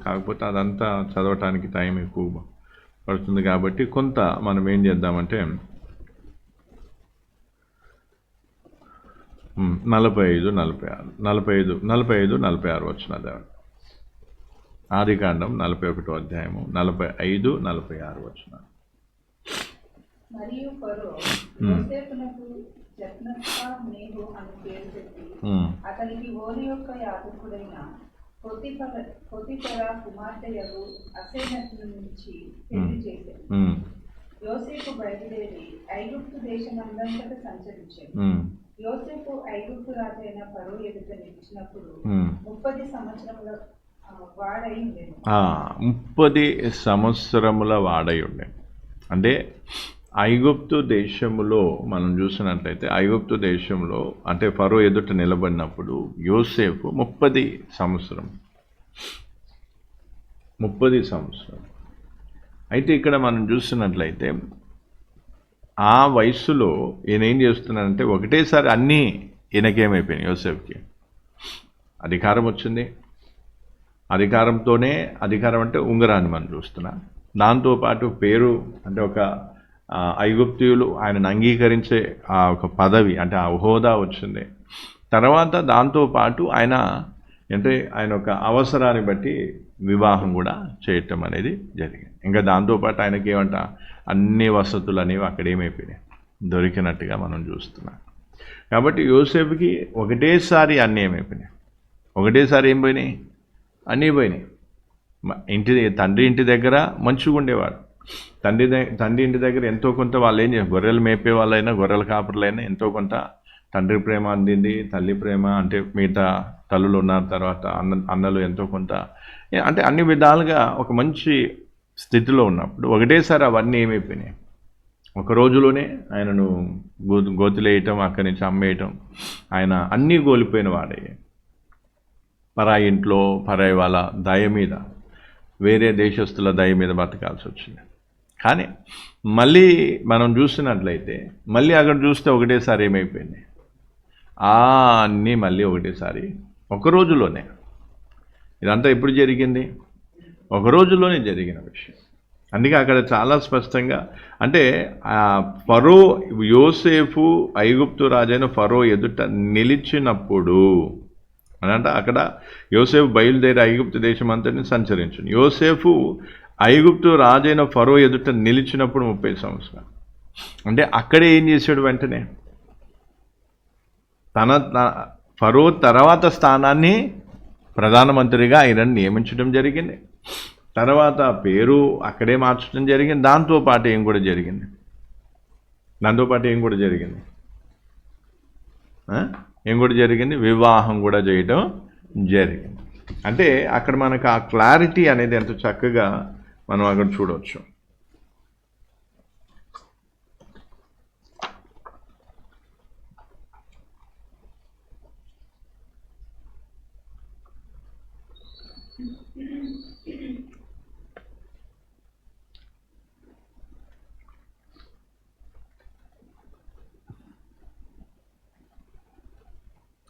కాకపోతే అదంతా చదవటానికి టైం ఎక్కువ పడుతుంది కాబట్టి కొంత మనం ఏం చేద్దామంటే 45, 46 వచనాలు. ఆదికాండం 41వ అధ్యాయము 45, 46 వచనాలు. మరియు ఫరో యోసేపునకు జత్నత్పానేహు అని పేరు పెట్టి అతనికి ఓని యొక్క యాజకుడైన పొతిఫెర కుమార్తెయగు అసేనతు నుంచి పెళ్లి చేశాడు. యోసేపు బయలుదేరి ఐగుప్తు దేశమందంతట సంచరించాడు. యోసేపు ఐగుప్తు రాజైన ఫరో ఎదుట నిలిచినప్పుడు 30 సంవత్సరముల వాడై ఉండేది. 30 సంవత్సరముల వాడై ఉండే అంటే ఐగుప్తు దేశములో మనం చూసినట్లయితే ఐగుప్తు దేశంలో అంటే ఫరో ఎదుట నిలబడినప్పుడు యోసేపు 30 సంవత్సరం అయితే ఇక్కడ మనం చూసినట్లయితే ఆ వయసులో ఈయన ఏం చేస్తున్నాడంటే ఒకటేసారి అన్నీ ఈయనకేమైపోయినాయి. యోసేపుకి అధికారం వచ్చింది. అధికారం అంటే ఉంగరాన్ని మనం చూస్తున్నాం. దాంతోపాటు పేరు అంటే ఒక ఐగుప్తీయులు ఆయనను అంగీకరించే ఆ ఒక పదవి అంటే ఆ హోదా వచ్చింది. తర్వాత దాంతోపాటు ఆయన ఒక అవసరాన్ని బట్టి వివాహం కూడా చేయటం అనేది జరిగింది. ఇంకా దాంతోపాటు ఆయనకి అన్ని వసతులు అనేవి అక్కడేమైపోయినాయి, దొరికినట్టుగా మనం చూస్తున్నాం. కాబట్టి యోసేపుకి ఒకటేసారి అన్నీ ఏమైపోయినాయి, ఒకటేసారి ఏం పోయినాయి, అన్నీ పోయినాయి. తండ్రి ఇంటి దగ్గర మంచిగా ఉండేవాడు. తండ్రి ఇంటి దగ్గర ఎంతో కొంత వాళ్ళు ఏం చేయాలి, గొర్రెలు మేపే వాళ్ళైనా గొర్రెల కాపురులైనా ఎంతో కొంత తండ్రి ప్రేమ అందింది, తల్లి ప్రేమ అంటే మిగతా తల్లులు ఉన్నారు, తర్వాత అన్నలు ఎంతో కొంత అంటే అన్ని విధాలుగా ఒక మంచి స్థితిలో ఉన్నప్పుడు ఒకటేసారి అవన్నీ ఏమైపోయినాయి. ఒక రోజులోనే ఆయనను గోతులేయటం, అక్కడి నుంచి అమ్మేయటం, ఆయన అన్నీ కోల్పోయిన వాడే. పరాయి ఇంట్లో పరాయి వాళ్ళ దయ మీద, వేరే దేశస్తుల దయ మీద బతకాల్సి వచ్చింది. కానీ మళ్ళీ మనం చూసినట్లయితే మళ్ళీ అక్కడ చూస్తే ఒకటేసారి ఏమైపోయింది, అన్నీ మళ్ళీ ఒకటేసారి ఒక రోజులోనే. ఇదంతా ఎప్పుడు జరిగింది, ఒక రోజులోనే జరిగిన విషయం. అందుకే అక్కడ చాలా స్పష్టంగా అంటే ఫరో యోసేపు ఐగుప్తు రాజైన ఫరో ఎదుట నిలిచినప్పుడు అనంట అక్కడ యోసేపు బయలుదేరి ఐగుప్తు దేశం అంతటిని సంచరించింది. యోసేపు ఐగుప్తు రాజైన ఫరో ఎదుట నిలిచినప్పుడు 30 సంవత్సరాలు. అంటే అక్కడే ఏం చేశాడు, వెంటనే ఫరో తర్వాత స్థానాన్ని ప్రధానమంత్రిగా ఆయనను నియమించడం జరిగింది. తర్వాత పేరు అక్కడే మార్చడం జరిగింది. దాంతోపాటు ఏం కూడా జరిగింది, వివాహం కూడా చేయటం జరిగింది. అంటే అక్కడ మనకు ఆ క్లారిటీ అనేది ఎంత చక్కగా మనం అక్కడ చూడవచ్చు.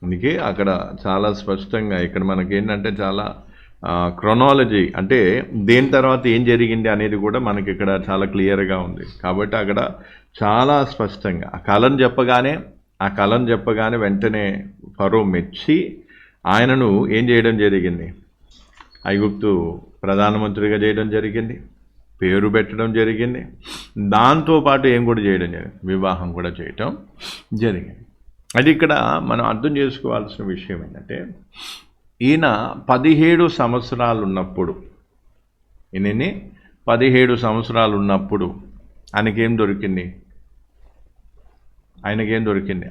అందుకే అక్కడ చాలా స్పష్టంగా ఇక్కడ మనకి ఏంటంటే చాలా క్రొనాలజీ అంటే దేని తర్వాత ఏం జరిగింది అనేది కూడా మనకి ఇక్కడ చాలా క్లియర్గా ఉంది. కాబట్టి అక్కడ చాలా స్పష్టంగా ఆ కళను చెప్పగానే వెంటనే ఫరో మెచ్చి ఆయనను ఏం చేయడం జరిగింది, ఐగుప్తు ప్రధానమంత్రిగా చేయడం జరిగింది, పేరు పెట్టడం జరిగింది. దాంతోపాటు ఏం కూడా చేయడం జరిగింది, వివాహం కూడా చేయటం జరిగింది. అది ఇక్కడ మనం అర్థం చేసుకోవాల్సిన విషయం ఏంటంటే ఈయన 17 సంవత్సరాలు ఉన్నప్పుడు, 17 సంవత్సరాలు ఉన్నప్పుడు ఆయనకేం దొరికింది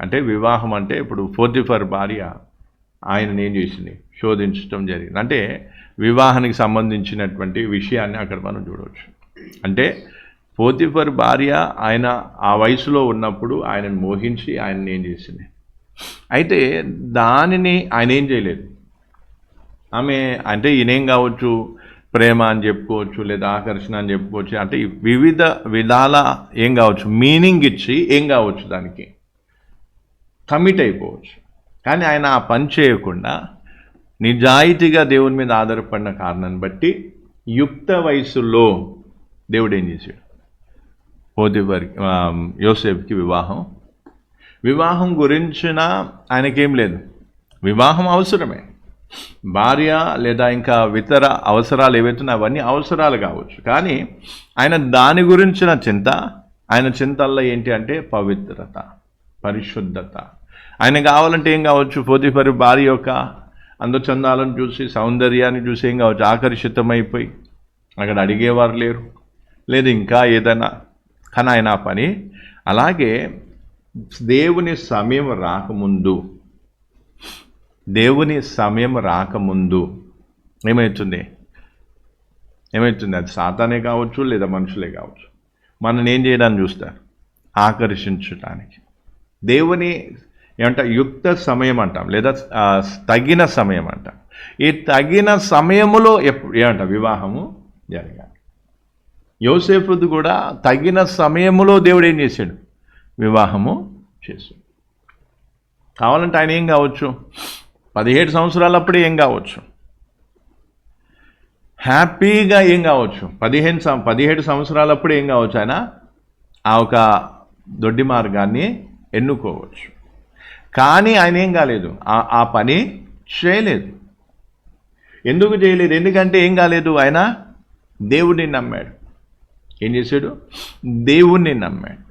అంటే వివాహం అంటే ఇప్పుడు పోతిఫర్ భార్య ఆయనని ఏం చేసింది, శోధించడం జరిగింది. అంటే వివాహానికి సంబంధించినటువంటి విషయాన్ని అక్కడ మనం చూడవచ్చు. అంటే పోతిఫర్ భార్య ఆయన ఆ వయసులో ఉన్నప్పుడు ఆయనను మోహించి ఆయనని ఏం చేసింది. అయితే దానిని ఆయన ఏం చేయలేదు. ఆమె అంటే ఈయనేం కావచ్చు, ప్రేమ అని చెప్పుకోవచ్చు, లేదా ఆకర్షణ అని చెప్పుకోవచ్చు, అంటే వివిధ విధాల ఏం కావచ్చు, మీనింగ్ ఇచ్చి ఏం కావచ్చు, దానికి కమిట్ అయిపోవచ్చు. కానీ ఆయన ఆ పని చేయకుండా నిజాయితీగా దేవుని మీద ఆధారపడిన కారణాన్ని బట్టి యుక్త వయసులో దేవుడు ఏం చేశాడు? యోసేపుకి వివాహం గురించిన ఆయనకేం లేదు. వివాహం అవసరమే, భార్య లేదా ఇంకా ఇతర అవసరాలు ఏవైతున్నాయో అవన్నీ అవసరాలు కావచ్చు. కానీ ఆయన దాని గురించిన ఆయన చింతల్లో ఏంటి అంటే పవిత్రత, పరిశుద్ధత. ఆయన కావాలంటే ఏం కావచ్చు? పోతీఫరు భార్య యొక్క అందచందాలను చూసి, సౌందర్యాన్ని చూసి ఏం కావచ్చు? ఆకర్షితమైపోయి అక్కడ అడిగేవారు లేరు, లేదు ఇంకా ఏదైనా. కానీ ఆయన ఆ పని అలాగే దేవుని సమయం రాకముందు ఏమవుతుంది? అది సాతానే కావచ్చు లేదా మనుషులే కావచ్చు, మనల్ని ఏం చేయడానికి చూస్తారు? ఆకర్షించటానికి. దేవుని యుక్త సమయం అంటాం, లేదా తగిన సమయం అంటాం. ఈ తగిన సమయములో వివాహము జరగాలి. యోసేపుది కూడా తగిన సమయములో దేవుడు ఏం చేశాడు? వివాహము చేశాడు. కావాలంటే ఆయన ఏం కావచ్చు? 17 సంవత్సరాలప్పుడే ఏం కావచ్చు? హ్యాపీగా ఏం కావచ్చు? 17 సంవత్సరాలప్పుడే ఏం కావచ్చు? ఆయన ఆ ఒక దొడ్డి మార్గాన్ని ఎన్నుకోవచ్చు. కానీ ఆయన ఏం కాలేదు, ఆ పని చేయలేదు. ఎందుకు చేయలేదు? ఎందుకంటే ఏం కాలేదు, ఆయన దేవుడిని నమ్మాడు. ఏం చేశాడు? దేవుణ్ణి నమ్మాడు.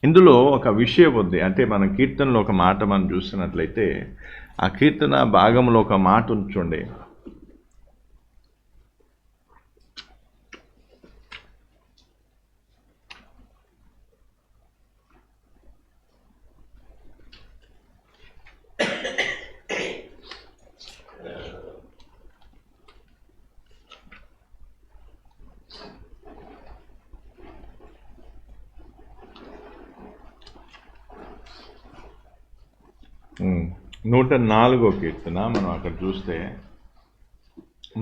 ఇందులో ఒక విషయం ఉంది. అంటే మన కీర్తనలో ఒక మాట మనం చూస్తున్నట్లయితే, ఆ కీర్తన భాగంలో ఒక మాట ఉంచండి. నూట 104వ కీర్తన మనం అక్కడ చూస్తే,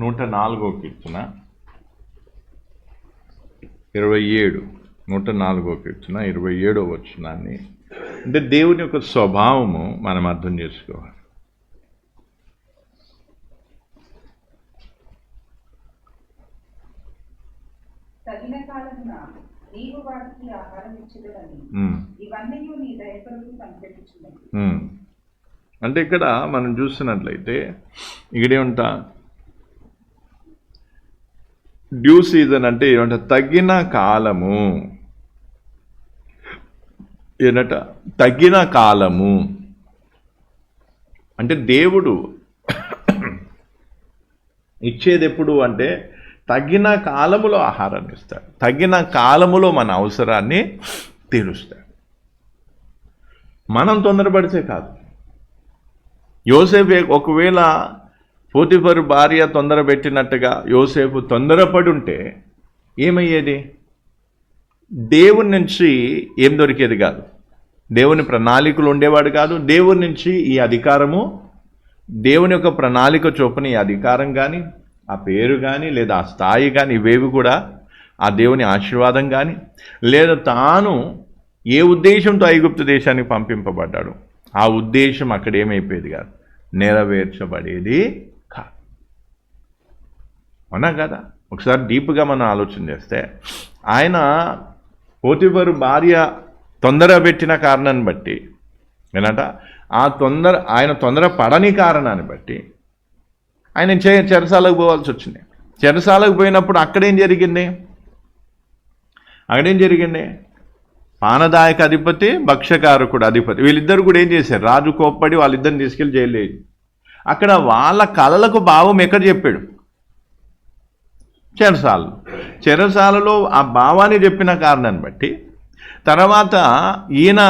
104వ కీర్తన 27, 104వ కీర్తన 27వ వచనాన్ని, అంటే దేవుని యొక్క స్వభావము మనం అర్థం చేసుకోవాలి. తగిన కాలమున నీవు వారికి ఆహారం ఇచ్చేదని, ఇవన్నీ నీ దయ కొరకు కనిపెట్టుచున్నవి. అంటే ఇక్కడ మనం చూస్తున్నట్లయితే ఇక్కడేమంటా డ్యూ సీజన్ అంటే ఏమంట? తగిన కాలము. తగిన కాలము అంటే దేవుడు ఇచ్చేది ఎప్పుడు అంటే తగిన కాలములో ఆహారాన్ని ఇస్తాడు, తగిన కాలములో మన అవసరాన్ని తీరుస్తాడు. మనం తొందరపడితే కాదు. యోసేపు ఒకవేళ పోతీఫరు భార్య తొందర పెట్టినట్టుగా యోసేపు తొందరపడి ఉంటే ఏమయ్యేది? దేవుని నుంచి ఏం దొరికేది కాదు, దేవుని ప్రణాళికలు ఉండేవాడు కాదు. దేవుని నుంచి ఈ అధికారము, దేవుని యొక్క ప్రణాళిక చొప్పున ఈ అధికారం కానీ, ఆ పేరు కానీ, లేదా ఆ స్థాయి కానీ, ఇవేవి కూడా ఆ దేవుని ఆశీర్వాదం కానీ, లేదా తాను ఏ ఉద్దేశంతో ఐగుప్తు దేశానికి పంపింపబడ్డాడు ఆ ఉద్దేశం అక్కడ ఏమైపోయేది కాదు, నెరవేర్చబడేది కాదు. అవునా కదా? ఒకసారి డీప్గా మనం ఆలోచన చేస్తే, ఆయన పోతీఫరు భార్య తొందర పెట్టిన కారణాన్ని బట్టి ఆయన తొందర పడని కారణాన్ని బట్టి ఆయన చెరసాలకు పోవాల్సి వచ్చింది. చెరసాలకు పోయినప్పుడు అక్కడేం జరిగింది? పానదాయక అధిపతి, భక్ష్యకారకుడు అధిపతి, వీళ్ళిద్దరు కూడా ఏం చేశారు? రాజు కోప్పడి వాళ్ళిద్దరిని తీసుకెళ్ళి జైలు. అక్కడ వాళ్ళ కళలకు భావం ఎక్కడ చెప్పాడు? చెరసాలలో ఆ భావాన్ని చెప్పిన కారణాన్ని బట్టి తర్వాత ఈయన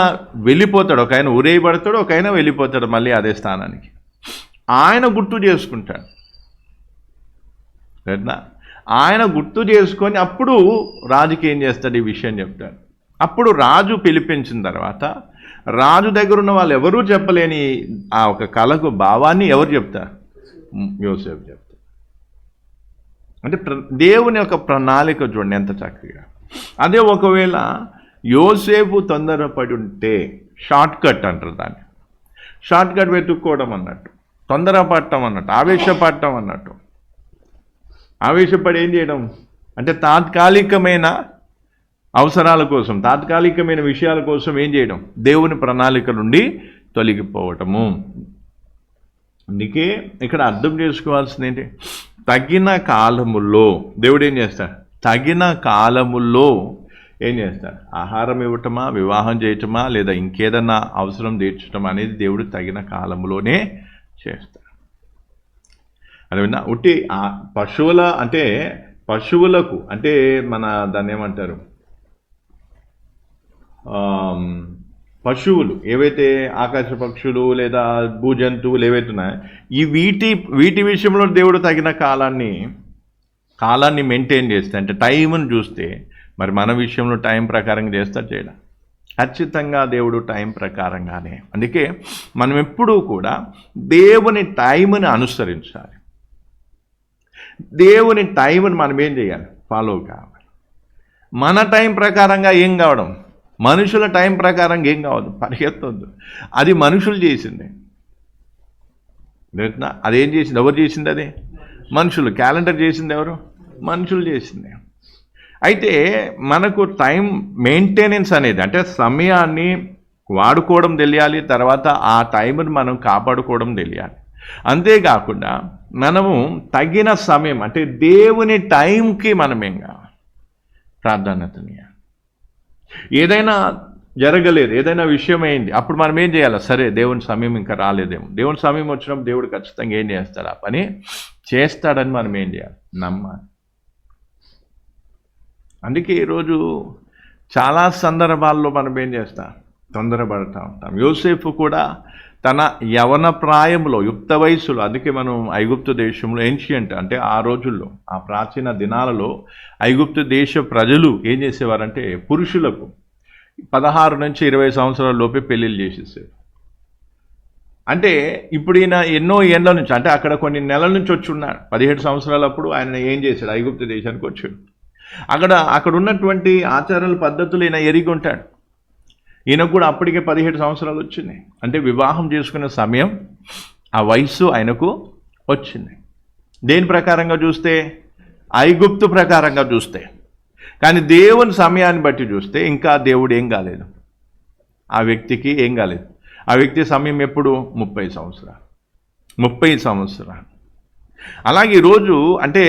వెళ్ళిపోతాడు. ఒక ఆయన ఊరేయబడతాడు, ఒక ఆయన వెళ్ళిపోతాడు మళ్ళీ అదే స్థానానికి. ఆయన గుర్తు చేసుకుంటాడు. ఆయన గుర్తు చేసుకొని అప్పుడు రాజుకి ఏం చేస్తాడు? ఈ విషయం చెప్తాడు. అప్పుడు రాజు పిలిపించిన తర్వాత రాజు దగ్గర ఉన్న వాళ్ళు ఎవరూ చెప్పలేని ఆ ఒక కళకు భావాన్ని ఎవరు చెప్తారు? యోసేపు చెప్తారు. అంటే దేవుని యొక్క ప్రణాళిక చూడండి ఎంత చక్కగా. అదే ఒకవేళ యోసేపు తొందరపడి ఉంటే, షార్ట్ కట్ అంటారు దాన్ని, షార్ట్ కట్ వెతుక్కోవడం అన్నట్టు. తొందరపడటం అన్నట్టు, ఆవేశపడటం అన్నట్టు. ఆవేశపడి ఏం చేయడం అంటే తాత్కాలికమైన అవసరాల కోసం, తాత్కాలికమైన విషయాల కోసం ఏం చేయడం, దేవుని ప్రణాళిక నుండి తొలగిపోవటము. అందుకే ఇక్కడ అర్థం చేసుకోవాల్సింది ఏంటి, తగిన కాలముల్లో దేవుడు ఏం చేస్తాడు, తగిన కాలముల్లో ఏం చేస్తాడు, ఆహారం ఇవ్వటమా, వివాహం చేయటమా, లేదా ఇంకేదన్నా అవసరం తీర్చటమా అనేది దేవుడు తగిన కాలములోనే చేస్తాడు. అది విన్నా ఉట్టి పశువుల అంటే పశువులకు అంటే మన దాన్ని ఏమంటారు, పశువులు ఏవైతే ఆకాశ పక్షులు లేదా భూజంతువులు ఏవైతే ఉన్నాయో ఈ వీటి విషయంలో దేవుడు తగిన కాలాన్ని మెయింటైన్ చేస్తే అంటే టైంను చూస్తే, మరి మన విషయంలో టైం ప్రకారం చేస్తాడు చేయడం, ఖచ్చితంగా దేవుడు టైం ప్రకారంగానే. అందుకే మనం ఎప్పుడూ కూడా దేవుని టైంని అనుసరించాలి. దేవుని టైంని మనం ఏం చేయాలి, ఫాలో కావాలి. మన టైం ప్రకారంగా ఏం కావడం, మనుషుల టైం ప్రకారంగా ఏం కావద్దు, పరిగెత్తొద్దు. అది మనుషులు చేసింది. అదేం చేసింది, ఎవరు చేసింది, అది మనుషులు. క్యాలెండర్ చేసింది ఎవరు, మనుషులు చేసింది. అయితే మనకు టైం మెయింటెనెన్స్ అనేది అంటే సమయాన్ని వాడుకోవడం తెలియాలి, తర్వాత ఆ టైంని మనం కాపాడుకోవడం తెలియాలి. అంతేకాకుండా మనము తగిన సమయం అంటే దేవుని టైంకి మనం ఏం కావాలి, ప్రాధాన్యతనియాలి. ఏదైనా జరగలేదు, ఏదైనా విషయం అయింది, అప్పుడు మనం ఏం చేయాలి, సరే దేవుని సమయం ఇంకా రాలేదేమో, దేవుని సమయం వచ్చినప్పుడు దేవుడు ఖచ్చితంగా ఏం చేస్తాడు, ఆ పని చేస్తాడని మనం ఏం చేయాలి, నమ్మాలి. అందుకే ఈరోజు చాలా సందర్భాల్లో మనం ఏం చేస్తాం, తొందరపడుతూ ఉంటాం. యోసేపు కూడా తన యవన ప్రాయంలో, యుక్త వయసులో, అందుకే మనం ఐగుప్తు దేశంలో ఏన్షియంట్ అంటే ఆ రోజుల్లో, ఆ ప్రాచీన దినాలలో ఐగుప్తు దేశ ప్రజలు ఏం చేసేవారంటే పురుషులకు 16 నుంచి 20 సంవత్సరాల లోపే పెళ్ళిళ్ళు చేసేసారు. అంటే ఇప్పుడు ఈయన ఎన్నో ఏళ్ళ నుంచి అంటే అక్కడ కొన్ని నెలల నుంచి వచ్చి ఉన్నాడు. 17 సంవత్సరాలప్పుడు ఆయన ఏం చేశాడు, ఐగుప్తు దేశానికి వచ్చాడు. అక్కడ ఉన్నటువంటి ఆచారాల పద్ధతులు ఈయన ఎరిగి ఉంటాడు. ఈయనకు కూడా అప్పటికే 17 సంవత్సరాలు వచ్చినాయి. అంటే వివాహం చేసుకునే సమయం, ఆ వయస్సు ఆయనకు వచ్చింది. దేని ప్రకారంగా చూస్తే, ఐగుప్తు ప్రకారంగా చూస్తే. కానీ దేవుని సమయాన్ని బట్టి చూస్తే ఇంకా దేవుడు ఏం కాలేదు, ఆ వ్యక్తికి ఏం కాలేదు. ఆ వ్యక్తి సమయం ఎప్పుడు 30 సంవత్సరాలు. అలాగే ఈరోజు అంటే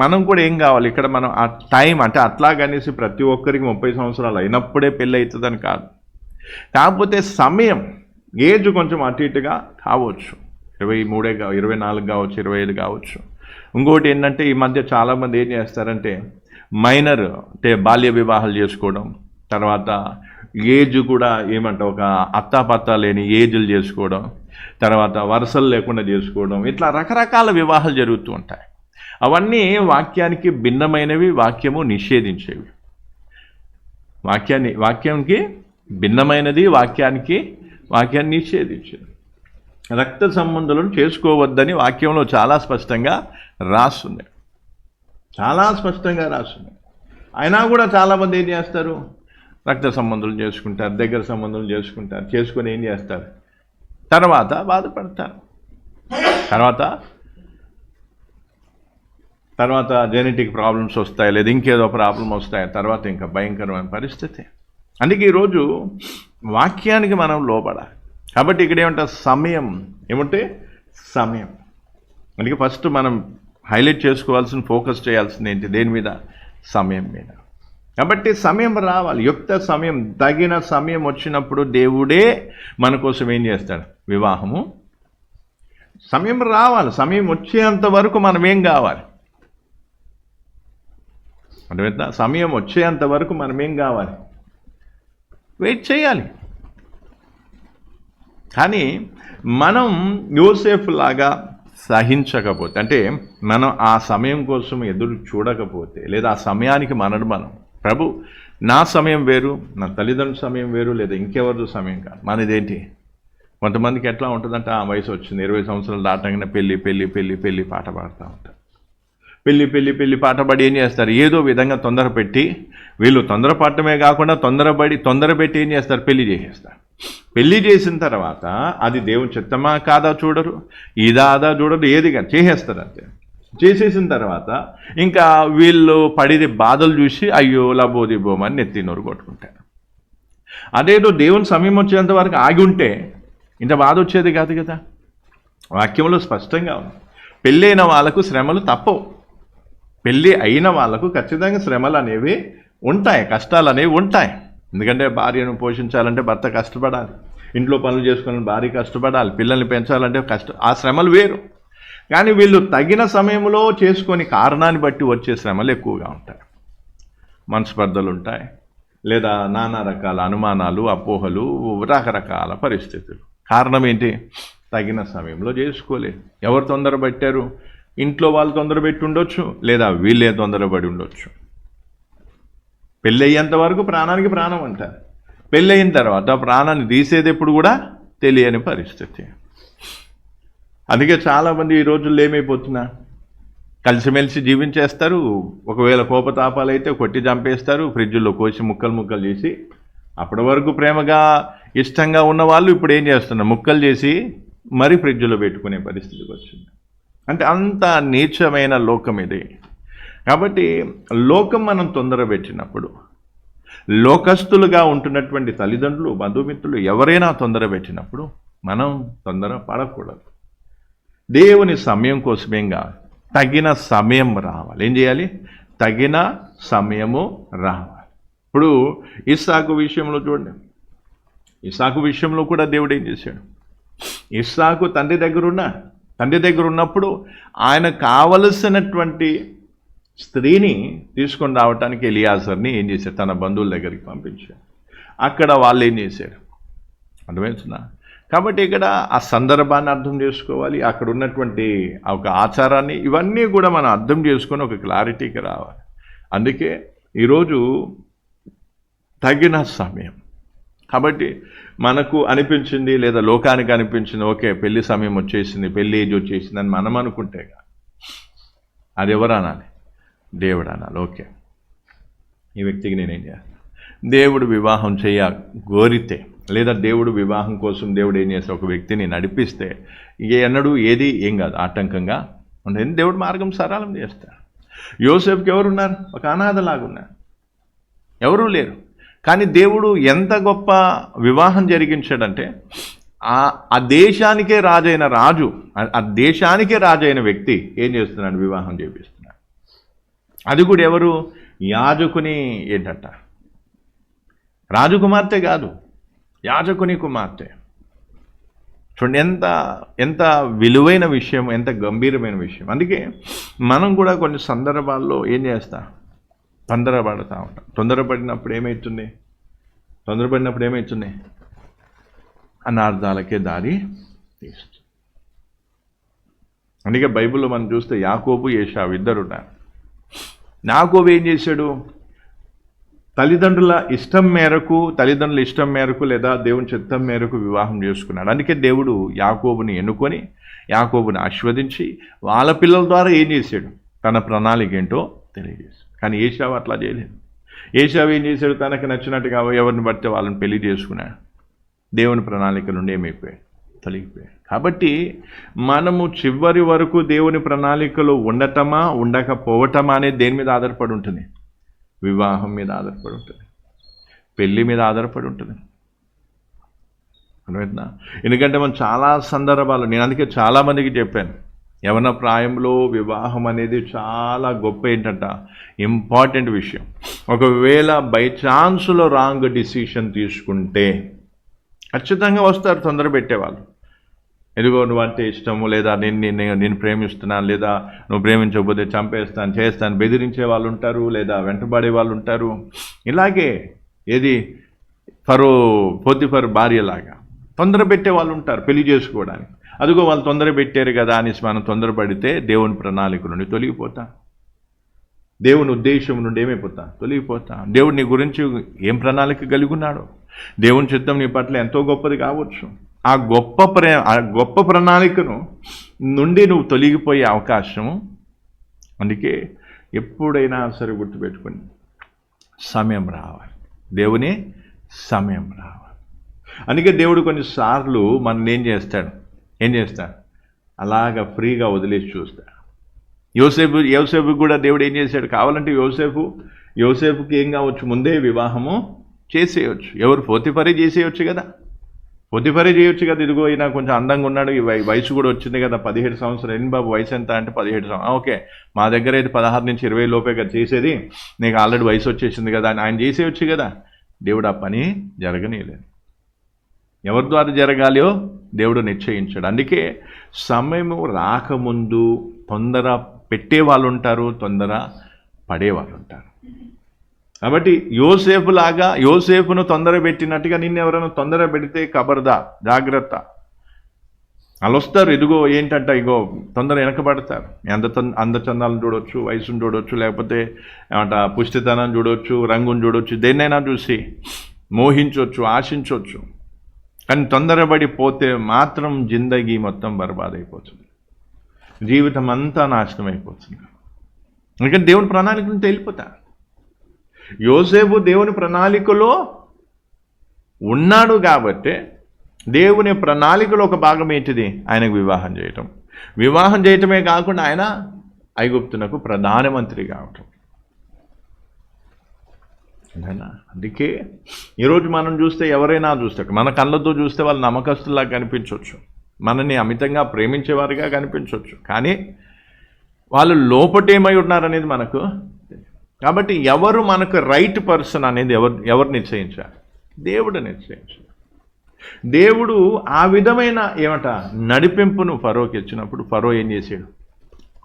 మనం కూడా ఏం కావాలి, ఇక్కడ మనం ఆ టైం అంటే అట్లాగనేసి ప్రతి ఒక్కరికి 30 సంవత్సరాలు అయినప్పుడే పెళ్ళి అవుతుందని కాదు. కాకపోతే సమయం, ఏజ్ కొంచెం అటు ఇటుగా కావచ్చు, 23 24 కావచ్చు, 25 కావచ్చు. ఇంకోటి ఏంటంటే ఈ మధ్య చాలామంది ఏం చేస్తారంటే మైనర్ అంటే బాల్య వివాహాలు చేసుకోవడం, తర్వాత ఏజ్ కూడా ఏమంటే ఒక అత్తాపత్తా లేని ఏజ్లు చేసుకోవడం, తర్వాత వరుసలు లేకుండా చేసుకోవడం, ఇట్లా రకరకాల వివాహాలు జరుగుతూ ఉంటాయి. అవన్నీ వాక్యానికి భిన్నమైనవి, వాక్యము నిషేధించేవి. వాక్యానికి భిన్నమైనది, వాక్యాన్ని నిషేధించేది. రక్త సంబంధులను చేసుకోవద్దని వాక్యంలో చాలా స్పష్టంగా రాస్తుంది. అయినా కూడా చాలామంది ఏం చేస్తారు, రక్త సంబంధులు చేసుకుంటారు, దగ్గర సంబంధులు చేసుకుంటారు. చేసుకొని ఏం చేస్తారు, తర్వాత బాధపడతారు. తర్వాత జెనెటిక్ ప్రాబ్లమ్స్ వస్తాయి, లేదా ఇంకేదో ప్రాబ్లం వస్తాయి, తర్వాత ఇంకా భయంకరమైన పరిస్థితి. అందుకే ఈరోజు వాక్యానికి మనం లోబడాలి. కాబట్టి ఇక్కడ ఏమంటే సమయం. అందుకే ఫస్ట్ మనం హైలైట్ చేసుకోవాల్సిన, ఫోకస్ చేయాల్సింది ఏంటి, దేని మీద, సమయం మీద. కాబట్టి సమయం రావాలి, యుక్త సమయం, తగిన సమయం వచ్చినప్పుడు దేవుడే మన కోసం ఏం చేస్తాడు, వివాహము. సమయం రావాలి, సమయం వచ్చేంత వరకు మనం ఏం కావాలి, అంటే సమయం వచ్చేంత వరకు మనం ఏం కావాలి, వెయిట్ చేయాలి. కానీ మనం యోసేఫ్ లాగా సహించకపోతే, అంటే మనం ఆ సమయం కోసం ఎదురు చూడకపోతే, లేదా ఆ సమయానికి మనం ప్రభు నా సమయం వేరు, నా తల్లిదండ్రుల సమయం వేరు, లేదా ఇంకెవరిదో సమయం కాదు, మనదేంటి. కొంతమందికి ఎట్లా ఉంటుందంటే ఆ వయసు వచ్చింది, 20 సంవత్సరాలు దాటంగానే పెళ్ళి పాట పాడుతూ ఉంటారు. పెళ్ళి పాట పాడి ఏం చేస్తారు, ఏదో విధంగా తొందరపెట్టి, వీళ్ళు తొందరపడటమే కాకుండా తొందరపెట్టి ఏం చేస్తారు, పెళ్లి చేసేస్తారు. పెళ్లి చేసిన తర్వాత అది దేవుని చిత్తమా కాదా చూడరు, ఇదాదా చూడరు, ఏదిగా చేసేస్తారు అంతే. చేసేసిన తర్వాత ఇంకా వీళ్ళు పడిన బాధలు చూసి అయ్యో లబోదిబోమని నెత్తినోరు కొట్టుకుంటారు. అదేదో దేవుని సమయం వచ్చేంత వరకు ఆగి ఉంటే ఇంత బాధ వచ్చేది కాదు కదా. వాక్యంలో స్పష్టంగా ఉంది, పెళ్ళి అయిన వాళ్ళకు శ్రమలు తప్పవు. పెళ్ళి అయిన వాళ్ళకు ఖచ్చితంగా శ్రమలు అనేవి ఉంటాయి, కష్టాలు అనేవి ఉంటాయి. ఎందుకంటే భార్యను పోషించాలంటే భర్త కష్టపడాలి, ఇంట్లో పనులు చేసుకోవాలని భార్య కష్టపడాలి, పిల్లల్ని పెంచాలంటే ఆ శ్రమలు వేరు. కానీ వీళ్ళు తగిన సమయంలో చేసుకొని కారణాన్ని బట్టి వచ్చే శ్రమలు ఎక్కువగా ఉంటాయి. మనస్పర్ధలు ఉంటాయి, లేదా నానా రకాల అనుమానాలు, అపోహలు, రకరకాల పరిస్థితులు. కారణం ఏంటి? తగిన సమయంలో చేసుకోలేదు. ఎవరు తొందరపెట్టారు? ఇంట్లో వాళ్ళు తొందరపెట్టి ఉండొచ్చు, లేదా వీళ్ళే తొందరపడి ఉండొచ్చు. పెళ్ళి అయ్యేంత వరకు ప్రాణానికి ప్రాణం అంటారు, పెళ్ళి అయిన తర్వాత ప్రాణాన్ని తీసేది ఎప్పుడు కూడా తెలియని పరిస్థితి. అందుకే చాలామంది ఈ రోజుల్లో ఏమైపోతున్నా, కలిసిమెలిసి జీవించేస్తారు. ఒకవేళ కోపతాపాలు అయితే కొట్టి చంపేస్తారు, ఫ్రిడ్జ్లో కోసి ముక్కలు ముక్కలు చేసి. అప్పటి వరకు ప్రేమగా ఇష్టంగా ఉన్న వాళ్ళు ఇప్పుడు ఏం చేస్తున్నారు, ముక్కలు చేసి మరీ ఫ్రిడ్జ్లో పెట్టుకునే పరిస్థితికి వచ్చింది. అంటే అంత నీచమైన లోకం ఇది. కాబట్టి లోకం మనం తొందర పెట్టినప్పుడు, లోకస్తులుగా ఉంటున్నటువంటి తల్లిదండ్రులు, బంధుమిత్రులు ఎవరైనా తొందర పెట్టినప్పుడు మనం తొందర పడకూడదు. దేవుని సమయం కోసమేగా తగిన సమయం రావాలి. ఏం చేయాలి? తగిన సమయము రావాలి. ఇప్పుడు ఇస్సాకు విషయంలో చూడండి, ఇస్సాకు విషయంలో కూడా దేవుడు ఏం చేశాడు? ఇస్సాకు తండ్రి దగ్గర ఉన్నప్పుడు ఆయన కావలసినటువంటి స్త్రీని తీసుకొని రావటానికి ఎలియాజర్ని ఏం చేశారు? తన బంధువుల దగ్గరికి పంపించారు. అక్కడ వాళ్ళు ఏం చేశారు? అర్థమవుతుందా? కాబట్టి ఇక్కడ ఆ సందర్భాన్ని అర్థం చేసుకోవాలి, అక్కడ ఉన్నటువంటి ఒక ఆచారాన్ని, ఇవన్నీ కూడా మనం అర్థం చేసుకొని ఒక క్లారిటీకి రావాలి. అందుకే ఈరోజు తగిన సమయం. కాబట్టి మనకు అనిపించింది, లేదా లోకానికి అనిపించింది, ఓకే పెళ్లి సమయం వచ్చేసింది, పెళ్లి ఏజ్ వచ్చేసింది అని మనం అనుకుంటే అది ఎవరు అనాలి? దేవుడు అనాలి. ఓకే, ఈ వ్యక్తికి నేనేం చేస్తాను? దేవుడు వివాహం గోరితే, లేదా దేవుడు వివాహం కోసం దేవుడు ఏం చేస్తే ఒక వ్యక్తిని నడిపిస్తే ఎన్నడూ ఏది ఏం కాదు, ఆటంకంగా ఉంటుంది. దేవుడు మార్గం సరళం చేస్తాడు. యోసేపుకి ఎవరున్నారు? ఒక అనాథలాగా ఉన్నారు, ఎవరూ లేరు. కానీ దేవుడు ఎంత గొప్ప వివాహం జరిగించాడంటే ఆ దేశానికే రాజు, ఆ దేశానికే రాజైన వ్యక్తి ఏం చేస్తున్నాడు? వివాహం చేపిస్తున్నాడు. అది కూడా ఎవరు? యాజకుని ఏంటంట, రాజకుమార్తె కాదు, యాజకుని కుమార్తె. చూడండి ఎంత విలువైన విషయం, ఎంత గంభీరమైన విషయం. అందుకే మనం కూడా కొన్ని సందర్భాల్లో ఏం చేస్తాం? తొందరపడుతూ ఉంటాం. తొందరపడినప్పుడు ఏమవుతుంది? అనార్థాలకే దారి తీస్తుంది. అందుకే బైబిల్లో మనం చూస్తే యాకోబు, ఏశావు ఇద్దరున్నారు. యాకోబు ఏం చేశాడు? తల్లిదండ్రుల ఇష్టం మేరకు లేదా దేవుని చిత్తం మేరకు వివాహం చేసుకున్నాడు. అందుకే దేవుడు యాకోబుని ఎన్నుకొని యాకోబుని ఆశీర్వదించి వాళ్ళ పిల్లల ద్వారా ఏం చేశాడు? తన ప్రణాళిక ఏంటో తెలియజేశాడు. కానీ ఏశావు అట్లా చేయలేదు. ఏశావు ఏం చేశాడు? తనకు నచ్చినట్టుగా ఎవరిని పడితే వాళ్ళని పెళ్లి చేసుకున్నాడు. దేవుని ప్రణాళిక నుండి ఏమైపోయాడు? తొలగిపోయాడు. కాబట్టి మనము చివరి వరకు దేవుని ప్రణాళికలో ఉండటమా ఉండకపోవటమా అనేది దేని మీద ఆధారపడి ఉంటుంది? వివాహం మీద ఆధారపడి ఉంటుంది, పెళ్ళి మీద ఆధారపడి ఉంటుంది. అర్థమవుతుందా? ఎందుకంటే మనం చాలా సందర్భాలు, నేను అందుకే చాలామందికి చెప్పాను, యవన ప్రాయంలో వివాహం అనేది చాలా గొప్ప ఇంపార్టెంట్ విషయం. ఒకవేళ బై ఛాన్స్లో రాంగ్ డిసిషన్ తీసుకుంటే ఖచ్చితంగా వస్తారు తొందర పెట్టేవాళ్ళు. ఎదుగో నువ్వు అంటే ఇష్టము, లేదా నేను ప్రేమిస్తున్నాను, లేదా నువ్వు ప్రేమించకపోతే చంపేస్తాను, చేస్తాను, బెదిరించే వాళ్ళు ఉంటారు, లేదా వెంటబడే వాళ్ళు ఉంటారు. ఇలాగే పోతిఫరు భార్యలాగా తొందర పెట్టే వాళ్ళు ఉంటారు పెళ్లి చేసుకోవడానికి. అదిగో వాళ్ళు తొందర పెట్టారు కదా అని మనం తొందరపడితే దేవుని ప్రణాళిక నుండి తొలగిపోతా, దేవుని ఉద్దేశం నుండి ఏమైపోతా? తొలగిపోతా. దేవుడు నీ గురించి ఏం ప్రణాళిక కలిగి ఉన్నాడో, దేవుని చిత్తం నీ పట్ల ఎంతో గొప్పది కావచ్చు. ఆ గొప్ప ప్రణాళికను నుండి నువ్వు తొలగిపోయే అవకాశము. అందుకే ఎప్పుడైనా సరే గుర్తుపెట్టుకుని సమయం రావాలి, దేవుని సమయం రావాలి. అందుకే దేవుడు కొన్నిసార్లు మన ఏం చేస్తాడు అలాగ ఫ్రీగా వదిలేసి చూస్తాడు. యోసేపుకి కూడా దేవుడు ఏం చేశాడు, కావాలంటే యోసేపుకి ఏం కావచ్చు, ముందే వివాహము చేసేయచ్చు. ఎవరు? పోతిఫరే చేసేయచ్చు కదా, ఇదిగో ఈయన కొంచెం అందంగా ఉన్నాడు, ఈ వయసు కూడా వచ్చింది కదా, 17 సంవత్సరాలు. ఏంటి బాబు వయసు ఎంత అంటే 17 సంవత్సరాలు. ఓకే, మా దగ్గర అయితే 16 నుంచి 20 లోపే కదా చేసేది, నీకు ఆల్రెడీ వయసు వచ్చేసింది కదా అని ఆయన చేసేయచ్చు కదా. దేవుడు ఆ పని జరగనీయలేదు. ఎవరి ద్వారా జరగాలో దేవుడు నిశ్చయించాడు. అందుకే సమయము రాకముందు తొందర పెట్టేవాళ్ళు ఉంటారు, తొందర పడేవాళ్ళు ఉంటారు. కాబట్టి యోసేపును తొందర పెట్టినట్టుగా నిన్ను ఎవరైనా తొందర పెడితే ఖబర్దా, జాగ్రత్త. వాళ్ళు వస్తారు, ఇదిగో ఏంటంట, ఇగో తొందర వెనకబడతారు. అందచందాలను చూడవచ్చు, వయసును చూడవచ్చు, లేకపోతే ఏమంట పుష్టితనం చూడవచ్చు, రంగును చూడవచ్చు, దేన్నైనా చూసి మోహించవచ్చు, ఆశించవచ్చు. కానీ తొందరపడి పోతే మాత్రం జిందగీ మొత్తం బర్బాదైపోతుంది, జీవితం అంతా నాశనం అయిపోతుంది. ఎందుకంటే దేవుని ప్రణాళిక నుంచి వెళ్ళిపోతారు. యోసేపు దేవుని ప్రణాళికలో ఉన్నాడు కాబట్టి దేవుని ప్రణాళికలో ఒక భాగం ఏంటిది, ఆయనకు వివాహం చేయటమే కాకుండా ఆయన ఐగుప్తునకు ప్రధానమంత్రి కావటం. అందుకే ఈరోజు మనం చూస్తే, ఎవరైనా చూస్తే, మన కళ్ళతో చూస్తే వాళ్ళు నమ్మకస్తుల్లా కనిపించవచ్చు, మనని అమితంగా ప్రేమించేవారుగా కనిపించవచ్చు, కానీ వాళ్ళు లోపటేమై ఉన్నారనేది మనకు. కాబట్టి ఎవరు మనకు రైట్ పర్సన్ అనేది ఎవరు నిశ్చయించారు? దేవుడు నిశ్చయించారు. దేవుడు ఆ విధమైన నడిపింపును ఫరోకి ఇచ్చినప్పుడు ఫరో ఏం చేశాడు?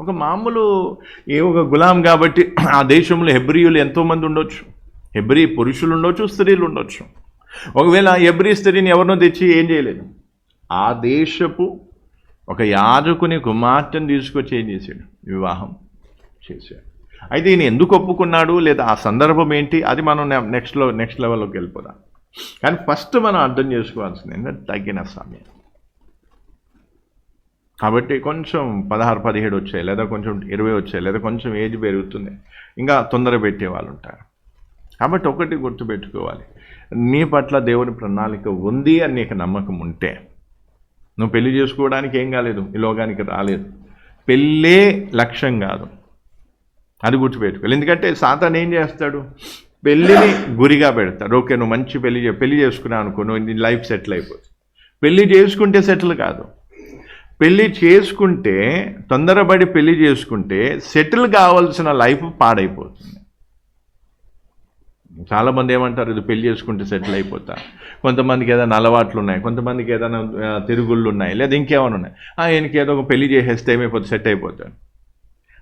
ఒక మామూలు ఒక గులాం కాబట్టి ఆ దేశంలో హెబ్రీయులు ఎంతోమంది ఉండొచ్చు, హెబ్రీ పురుషులు ఉండొచ్చు, స్త్రీలు ఉండొచ్చు. ఒకవేళ హెబ్రీ స్త్రీని ఎవరినో తెచ్చి ఏం చేయలేదు, ఆ దేశపు ఒక యాజకుని కుమార్తెను తీసుకొచ్చి ఏం చేశాడు? వివాహం చేశాడు. అయితే ఈయన ఎందుకు ఒప్పుకున్నాడు, లేదా ఆ సందర్భం ఏంటి, అది మనం నెక్స్ట్ లెవెల్లోకి వెళ్ళిపోదాం. కానీ ఫస్ట్ మనం అర్థం చేసుకోవాల్సింది ఏంటంటే తగిన సమయం. కాబట్టి కొంచెం 16-17 వచ్చాయి, లేదా కొంచెం 20 వచ్చాయి, లేదా కొంచెం ఏజ్ పెరుగుతుంది, ఇంకా తొందర పెట్టే వాళ్ళు ఉంటారు. కాబట్టి ఒకటి గుర్తుపెట్టుకోవాలి, నీ పట్ల దేవుని ప్రణాళిక ఉంది అని నీకు నమ్మకం ఉంటే, నువ్వు పెళ్లి చేసుకోవడానికి ఏం కాలేదు, ఈ లోకానికి రాలేదు, పెళ్ళే లక్ష్యం కాదు, అది గుర్తుపెట్టుకోవాలి. ఎందుకంటే సాతాను ఏం చేస్తాడు, పెళ్ళిని గురిగా పెడతాడు. ఓకే, నువ్వు మంచి పెళ్లి చేసుకున్నావు అనుకో, నువ్వు నీ లైఫ్ సెటిల్ అయిపోతుంది. పెళ్లి చేసుకుంటే సెటిల్ కాదు, తొందరపడి పెళ్లి చేసుకుంటే సెటిల్ కావాల్సిన లైఫ్ పాడైపోతుంది. చాలామంది ఏమంటారు, ఇది పెళ్లి చేసుకుంటే సెటిల్ అయిపోతా. కొంతమందికి ఏదైనా అలవాట్లు ఉన్నాయి, కొంతమందికి ఏదైనా తిరుగుళ్ళు ఉన్నాయి, లేదా ఇంకేమైనా ఉన్నాయి. ఈయనకి ఏదో ఒక పెళ్లి చేసేస్తే ఏమైపోతుంది, సెట్ అయిపోతాడు.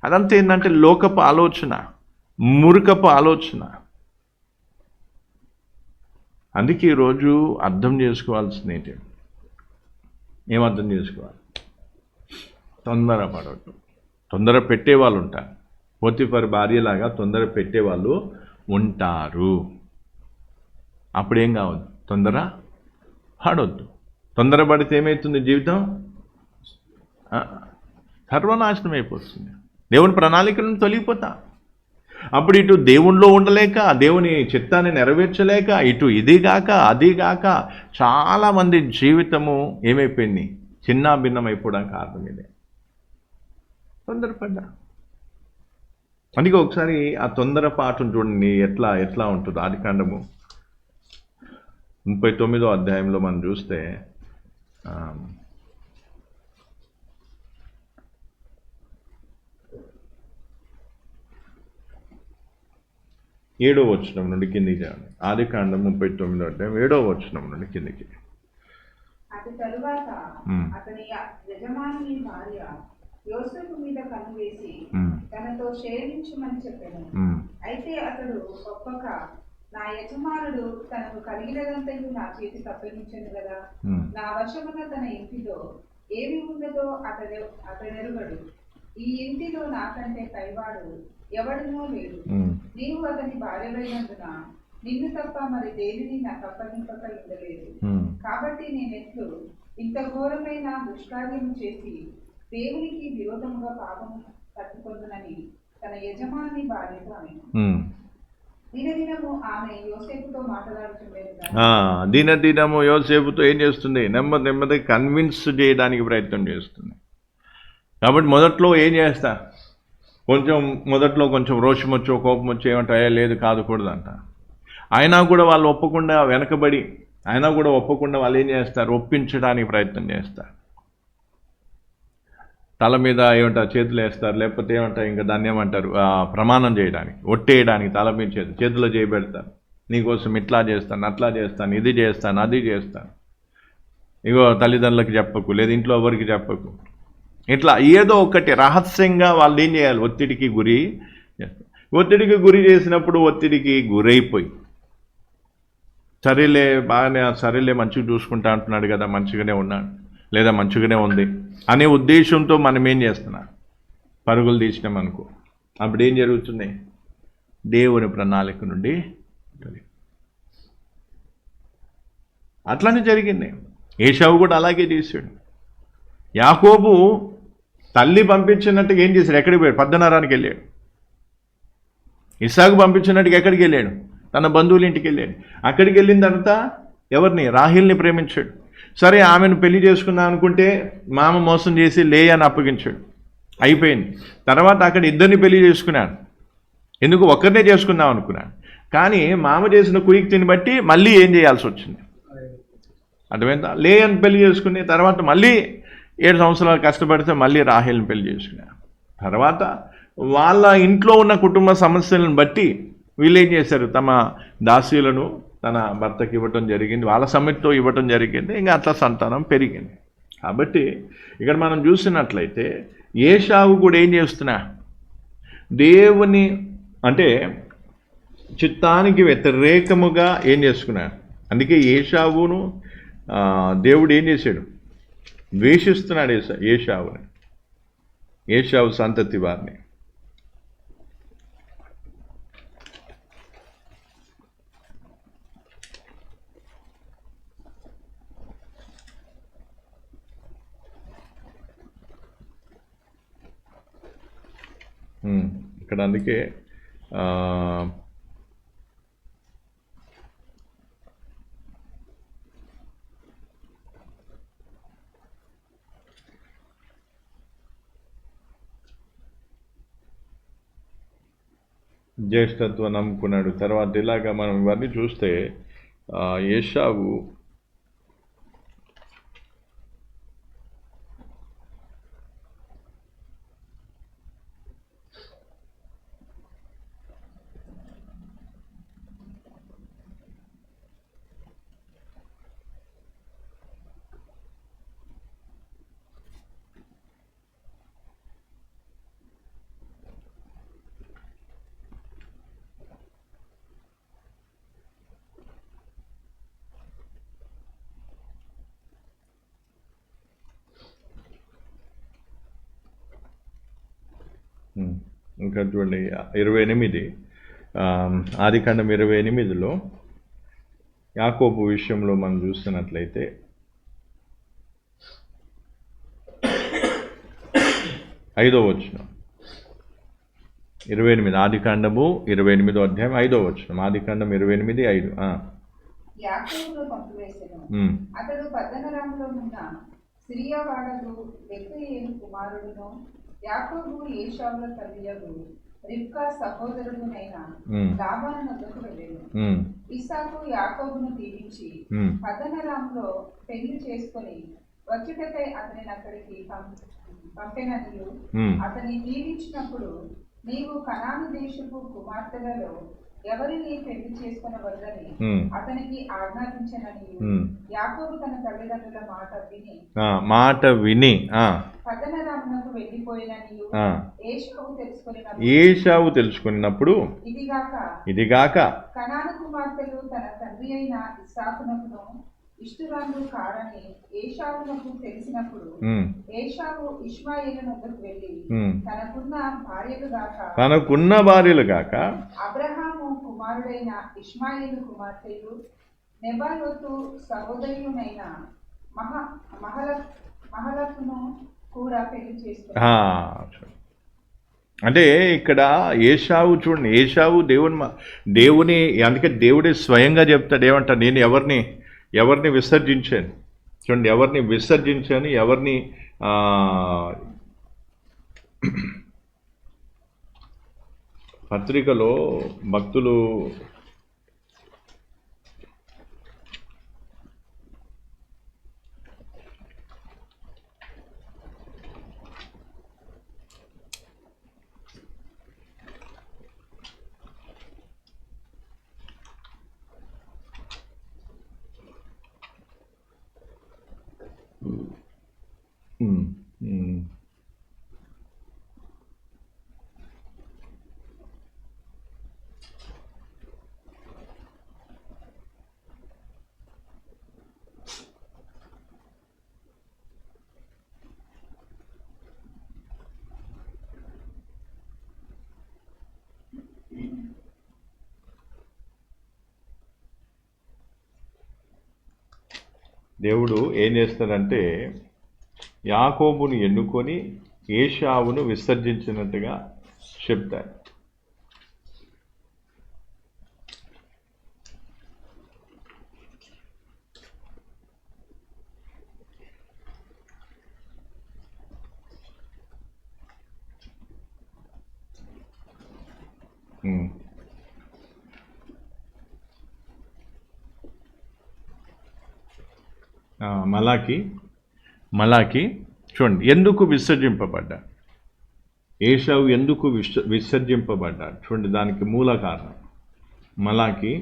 అదంతా ఏంటంటే లోకపు ఆలోచన, మురుకపు ఆలోచన. అందుకే ఈరోజు అర్థం చేసుకోవాల్సింది ఏంటి, ఏమర్థం చేసుకోవాలి? తొందరపడద్దు. తొందర పెట్టేవాళ్ళు ఉంటారు, పోతిఫర్ భార్యలాగా తొందర పెట్టేవాళ్ళు ఉంటారు. అప్పుడేం కావద్దు, తొందర పడొద్దు. తొందరపడితే ఏమవుతుంది, జీవితం సర్వనాశనం అయిపోతుంది, దేవుని ప్రణాళికలను తొలగిపోతా. అప్పుడు ఇటు దేవునిలో ఉండలేక, దేవుని చిత్తాన్ని నెరవేర్చలేక, ఇటు ఇదిగాక అదిగాక చాలామంది జీవితము ఏమైపోయింది, చిన్న భిన్నం అయిపోవడానికి కారణం ఇదే, తొందరపడ్డా. అందుకే ఒకసారి ఆ తొందరపాటును చూడండి ఎట్లా ఉంటుందో. ఆదికాండము 39వ అధ్యాయంలో మనం చూస్తే 7వ వచనం నుండి కిందికి చేయండి. ఆదికాండం 39వ అధ్యాయం 7వ వచనం నుండి కిందికి. అటు తరువాత అతని యజమాని భార్య యోసేపు మీద కన్ను వేసి తనతో శయనించమని చెప్పాను. అయితే అతడు ఒప్పక, నా యజమానుడు తనకు కలిగినదంతయు నా చేతికి అప్పగించను కదా, నా వశమున తన ఇంటిలో ఏమి ఉన్నదో అతడెరుగడు, ఈ ఇంటిలో నాకంటే పైవాడు ఎవడునూ లేడు, నీవు అతని భార్యవైనందున నిన్ను తప్ప మరి దేనిని నాకు అప్పగింపక ఉండలేదు. కాబట్టి నేనెట్లు ఇంత ఘోరమైన దుష్కార్యము చేసి దేవునికి విరోధముగా పాపము కట్టుకొందునని తన యజమాని భార్యతో అన్నాడు. దినదినము ఆమె యోసేపుతో మాట్లాడుచుండేది గాని దినదినము యోసేపుతో ఏం చేస్తుంది? నెమ్మది కన్విన్స్ చేయడానికి ప్రయత్నం చేస్తుంది. కాబట్టి మొదట్లో ఏం చేస్తా, మొదట్లో కొంచెం రోషం వచ్చో కోపం వచ్చో ఏమంటాయా, లేదు కాదుకూడదంట. అయినా కూడా వాళ్ళు ఒప్పకుండా వెనకబడి, అయినా కూడా ఒప్పకుండా వాళ్ళు ఏం చేస్తారు, ఒప్పించడానికి ప్రయత్నం చేస్తారు. తల మీద ఏమంటారు, చేతులు వేస్తారు, లేకపోతే ఏమంటారు, ఇంకా దాన్ని ఏమంటారు, ప్రమాణం చేయడానికి, ఒట్టేయడానికి తల మీద చేతిలో చేయబెడతారు. నీకోసం ఇట్లా చేస్తాను, అట్లా చేస్తాను, ఇది చేస్తాను, అది చేస్తాను, ఇగో తల్లిదండ్రులకు చెప్పకు, లేదు ఇంట్లో ఎవరికి చెప్పకు, ఇట్లా ఏదో ఒకటి రహస్యంగా వాళ్ళు ఏం చేయాలి, ఒత్తిడికి గురి చేసినప్పుడు ఒత్తిడికి గురైపోయి, సరేలే మంచిగా చూసుకుంటా అంటున్నాడు కదా, మంచిగానే ఉన్నాడు, లేదా మంచిగానే ఉంది అనే ఉద్దేశంతో మనం ఏం చేస్తున్నాం, పరుగులు తీసినాం అనుకో, అప్పుడు ఏం జరుగుతుంది, దేవుని ప్రణాళిక నుండి అట్లనే జరిగింది. ఏశావు కూడా అలాగే చేశాడు. యాకోబు తల్లి పంపించినట్టుగా ఏం చేశాడు, ఎక్కడికి పోయాడు, పద్దనరానికి వెళ్ళాడు. ఇస్సాకు పంపించినట్టుగా ఎక్కడికి వెళ్ళాడు, తన బంధువుల ఇంటికి వెళ్ళాడు. అక్కడికి వెళ్ళిన తర్వాత ఎవరిని, రాహేల్ని ప్రేమించాడు. సరే ఆమెను పెళ్లి చేసుకుందాం అనుకుంటే మామ మోసం చేసి లేయాని అప్పగించాడు, అయిపోయింది. తర్వాత అక్కడ ఇద్దరిని పెళ్లి చేసుకున్నాడు. ఎందుకు, ఒక్కరినే చేసుకుందాం అనుకున్నాడు. కానీ మామ చేసిన కుయుక్తిని బట్టి మళ్ళీ ఏం చేయాల్సి వచ్చింది, అర్థమైందా? లేయాని పెళ్లి చేసుకుని తర్వాత మళ్ళీ 7 సంవత్సరాలు కష్టపడితే మళ్ళీ రాహేల్ని పెళ్లి చేసుకున్నాడు. తర్వాత వాళ్ళ ఇంట్లో ఉన్న కుటుంబ సమస్యలను బట్టి వీళ్ళు ఏం చేశారు, తమ దాసీలను తన భర్తకి ఇవ్వటం జరిగింది, వాళ్ళ సమ్మెతో ఇవ్వటం జరిగింది. ఇంకా అట్లా సంతానం పెరిగింది. కాబట్టి ఇక్కడ మనం చూసినట్లయితే ఏశావు కూడా ఏం చేస్తున్నా, దేవుని అంటే చిత్తానికి వ్యతిరేకముగా ఏం చేసుకున్నాడు. అందుకే ఏశావును దేవుడు ఏం చేశాడు, ద్వేషిస్తున్నాడు ఏశావు సంతతి వారిని. ఇక్కడ అందుకే జ్యేష్ఠత్వం నమ్ముకున్నాడు. తర్వాత ఇలాగా మనం ఇవన్నీ చూస్తే ఏశావు ఇంకా చూడండి 28 ఆదికాండం 28లో యాకోబు విషయంలో మనం చూస్తున్నట్లయితే 5వ వచనం 28 ఆదికాండము 28వ అధ్యాయం 5వ వచనం ఆదికాండం 28:5 యాకోబును పంపివేసెను. అతడు పద్దనరాములో ఉన్న సిరియా వాడకు బెత్లెహేము కుమారుడును యాకోబు ఏశావుల తల్లియగు రిబ్కా సహోదరుడునైన లాబాను వద్దకు వెళ్ళెను. ఇస్సాకు యాకోబును దీవించి పద్దనరాములో పెళ్లి చేసుకొని వచ్చుటకై అతనిని అక్కడికి పంపెననియు అతని దీవించినప్పుడు, నీవు కనాను దేశపు కుమార్తెలలో ఎవరిని పెళ్లి చేసుకొనవద్దని అతనికి ఆజ్ఞాపించనని యాకోబు తన తల్లిదండ్రుల మాట విని పద్దనరామునకు వెళ్ళిపోయినని ఏశావు తెలుసుకున్నప్పుడు, ఇదిగాక కనాను కుమార్తెలు తన తండ్రి అయిన ఇస్సాకునకును ఇష్టురాలు కారని ఏశావునకు తెలిసినప్పుడు, ఏశావు ఇష్మాయేలు వద్దకు వెళ్ళి తనకున్న భార్యలు గాక అబ్రహాము కుమారుడైన ఇష్మాయేలు కుమార్తెయు నెబాయోతు సహోదరునైన మహలతును కూడా పెళ్లి చేసుకున్నాడు. అంటే ఇక్కడ ఏశావు చూడండి, ఏశావు దేవుని అందుకే దేవుడే స్వయంగా చెప్తాడు ఏమంటాడు, నేను ఎవరిని విసర్జించాను చూడండి, ఎవరిని విసర్జించాను, ఎవరిని పత్రికలో భక్తులు దేవుడు ఏం చేస్తాడంటే యాకోబును ఎన్నుకొని ఏశావును విసర్జించినట్టుగా చెప్తాడు. మలాకి చూడండి, ఎందుకు విసర్జింపబడ్డా, ఏశావు ఎందుకు విసర్జింపబడ్డాడు చూడండి, దానికి మూల కారణం మలాకి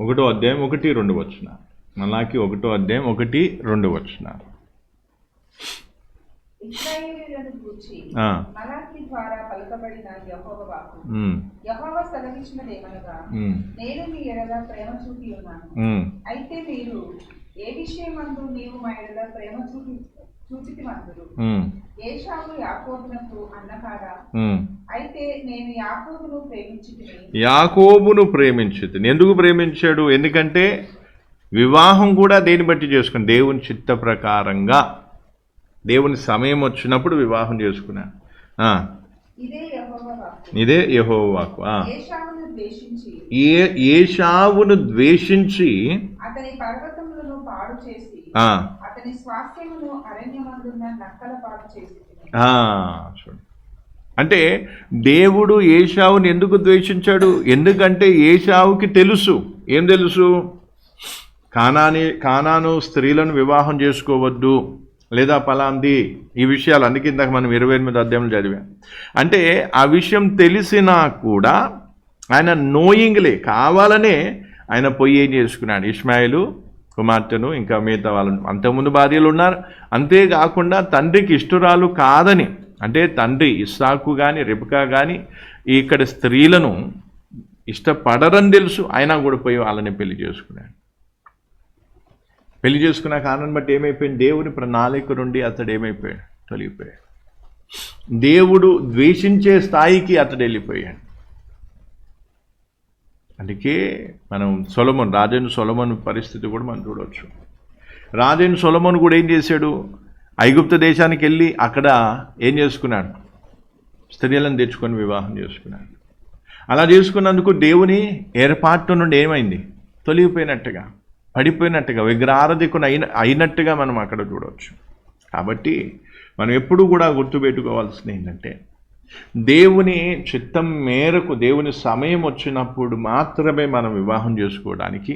1:1-2 మలాకి 1:1-2 ఇశ్రాయేలీయులను గూర్చి మలాకి ద్వారా పలుకబడిన యెహోవా వాక్కు. యెహోవా సెలవిచ్చినదేమనగా, నేను మీ ఎడల ప్రేమ చూపి ఉన్నాను. అయితే మీరు ఏ విషయమందు నీవు మా ఎడల ప్రేమ చూపితివందురు. ఏశావు యాకోబునకు అన్నకాడా? అయితే నేను యాకోబును ప్రేమించితిని. ఎందుకు ప్రేమించాడు? ఎందుకంటే వివాహం కూడా దేని బట్టి చేసుకుని, దేవుని చిత్త ప్రకారంగా దేవుని సమయం వచ్చినప్పుడు వివాహం చేసుకున్నా. ఇదే యెహోవా వాక్కు. ఏశావును ద్వేషించి అతని పర్వతములను పాడు చేసి అతని స్వాస్థ్యమును అరణ్యమందున్న నక్కల పాడు చేసి. చూడండి, అంటే దేవుడు ఏశావుని ఎందుకు ద్వేషించాడు? ఎందుకంటే ఏశావుకి తెలుసు, ఏం తెలుసు, కానాను స్త్రీలను వివాహం చేసుకోవద్దు, లేదా పలాంది, ఈ విషయాలు అందుకే ఇందాక మనం 28 అధ్యాయంలో చదివాం. అంటే ఆ విషయం తెలిసినా కూడా ఆయన నోయింగ్లే, కావాలనే ఆయన పోయి ఏం చేసుకున్నాడు, ఇష్మాయిలు కుమార్తెను ఇంకా మిగతా వాళ్ళను, అంతకుముందు భార్యలు ఉన్నారు, అంతేకాకుండా తండ్రికి ఇష్టురాలు కాదని, అంటే తండ్రి ఇస్సాకు కానీ రెబెకా కానీ ఇక్కడ స్త్రీలను ఇష్టపడరని తెలుసు, అయినా కూడా పోయి వాళ్ళని పెళ్లి చేసుకున్నాడు. పెళ్లి చేసుకున్న కారణం బట్టి ఏమైపోయింది, దేవుని ప్రణాళిక నుండి అతడు ఏమైపోయాడు, తొలగిపోయాడు. దేవుడు ద్వేషించే స్థాయికి అతడు వెళ్ళిపోయాడు. అందుకే మనం రాజైన సొలొమోను పరిస్థితి కూడా మనం చూడవచ్చు. రాజైన సొలొమోను కూడా ఏం చేశాడు, ఐగుప్తు దేశానికి వెళ్ళి అక్కడ ఏం చేసుకున్నాడు, స్త్రీలను తెచ్చుకొని వివాహం చేసుకున్నాడు. అలా చేసుకున్నందుకు దేవుని ఏర్పాటు నుండి ఏమైంది, తొలగిపోయినట్టుగా, పడిపోయినట్టుగా, విగ్రహారాధికుని అయినట్టుగా మనం అక్కడ చూడవచ్చు. కాబట్టి మనం ఎప్పుడూ కూడా గుర్తుపెట్టుకోవాల్సింది ఏంటంటే, దేవుని చిత్తం మేరకు దేవుని సమయం వచ్చినప్పుడు మాత్రమే మనం వివాహం చేసుకోవడానికి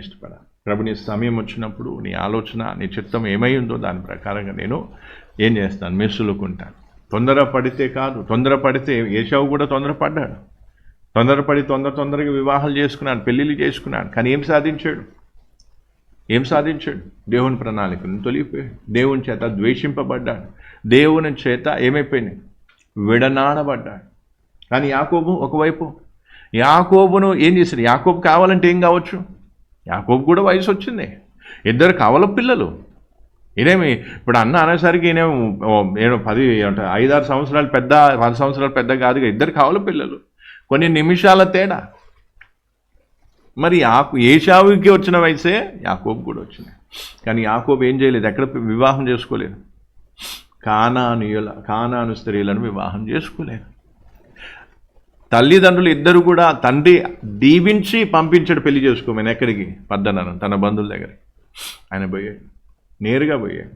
ఇష్టపడాలి. ప్రభు, నీ సమయం వచ్చినప్పుడు నీ ఆలోచన, నీ చిత్తం ఏమై ఉందో దాని ప్రకారంగా నేను ఏం చేస్తాను, మెస్సులుకుంటాను. తొందరపడితే కాదు, తొందరపడితే ఏశావు కూడా తొందరపడ్డాడు, తొందరపడి తొందరగా వివాహాలు చేసుకున్నాడు, పెళ్ళిళ్ళు చేసుకున్నాడు. కానీ ఏం సాధించాడు? దేవుని ప్రణాళికను తొలిగిపోయాడు, దేవుని చేత ద్వేషింపబడ్డాడు, దేవుని చేత ఏమైపోయింది, విడనాడబడ్డాడు. కానీ యాకోబు ఒకవైపు, యాకోబును ఏం చేశాడు, యాకోబు కావాలంటే ఏం కావచ్చు, యాకోబు కూడా వయసు వచ్చింది, ఇద్దరు కవల పిల్లలు. ఈయనేమి ఇప్పుడు అన్న అనేసరికి ఈయనేమో 5-6 సంవత్సరాలు పెద్ద, 10 సంవత్సరాలు పెద్ద కాదుగా, ఇద్దరు కవల పిల్లలు, కొన్ని నిమిషాల తేడా. మరి ఏశావుకి వచ్చిన వయసే యాకోబు కూడా వచ్చినాయి. కానీ యాకోబు ఏం చేయలేదు, ఎక్కడ వివాహం చేసుకోలేదు. కానాను స్త్రీలను వివాహం చేసుకోలేదు. తల్లిదండ్రులు ఇద్దరు కూడా తండ్రి దీవించి పంపించాడు పెళ్లి చేసుకోమని. ఎక్కడికి? పద్దనను, తన బంధువుల దగ్గరికి. ఆయన పోయాడు, నేరుగా పోయాడు.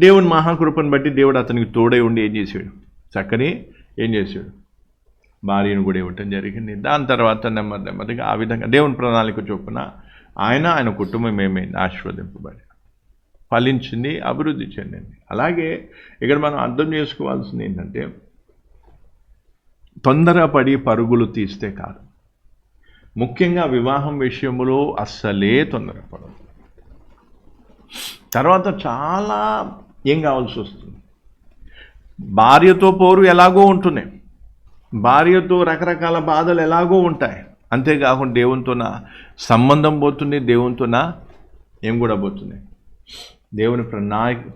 దేవుని మహాకృపను బట్టి దేవుడు అతనికి తోడై ఉండి ఏం చేశాడు, చక్కని ఏం చేశాడు, భార్యను కూడా ఇవ్వటం జరిగింది. దాని తర్వాత నెమ్మదిగా ఆ విధంగా దేవుని ప్రణాళిక చొప్పున ఆయన కుటుంబం ఏమైంది, ఆశీర్వదింపబడి ఫలించింది, అభివృద్ధి చెందింది. అలాగే ఇక్కడ మనం అర్థం చేసుకోవాల్సింది ఏంటంటే, తొందరపడి పరుగులు తీస్తే కాదు. ముఖ్యంగా వివాహం విషయంలో అస్సలే తొందరపడదు. తర్వాత చాలా ఏం కావాల్సి వస్తుంది. భార్యతో పోరు ఎలాగో ఉంటున్నాయి, భార్యతో రకరకాల బాధలు ఎలాగో ఉంటాయి. అంతేకాకుండా దేవునితోన సంబంధం పోతుంది, దేవునితోన ఏం కూడా పోతుంది, దేవుని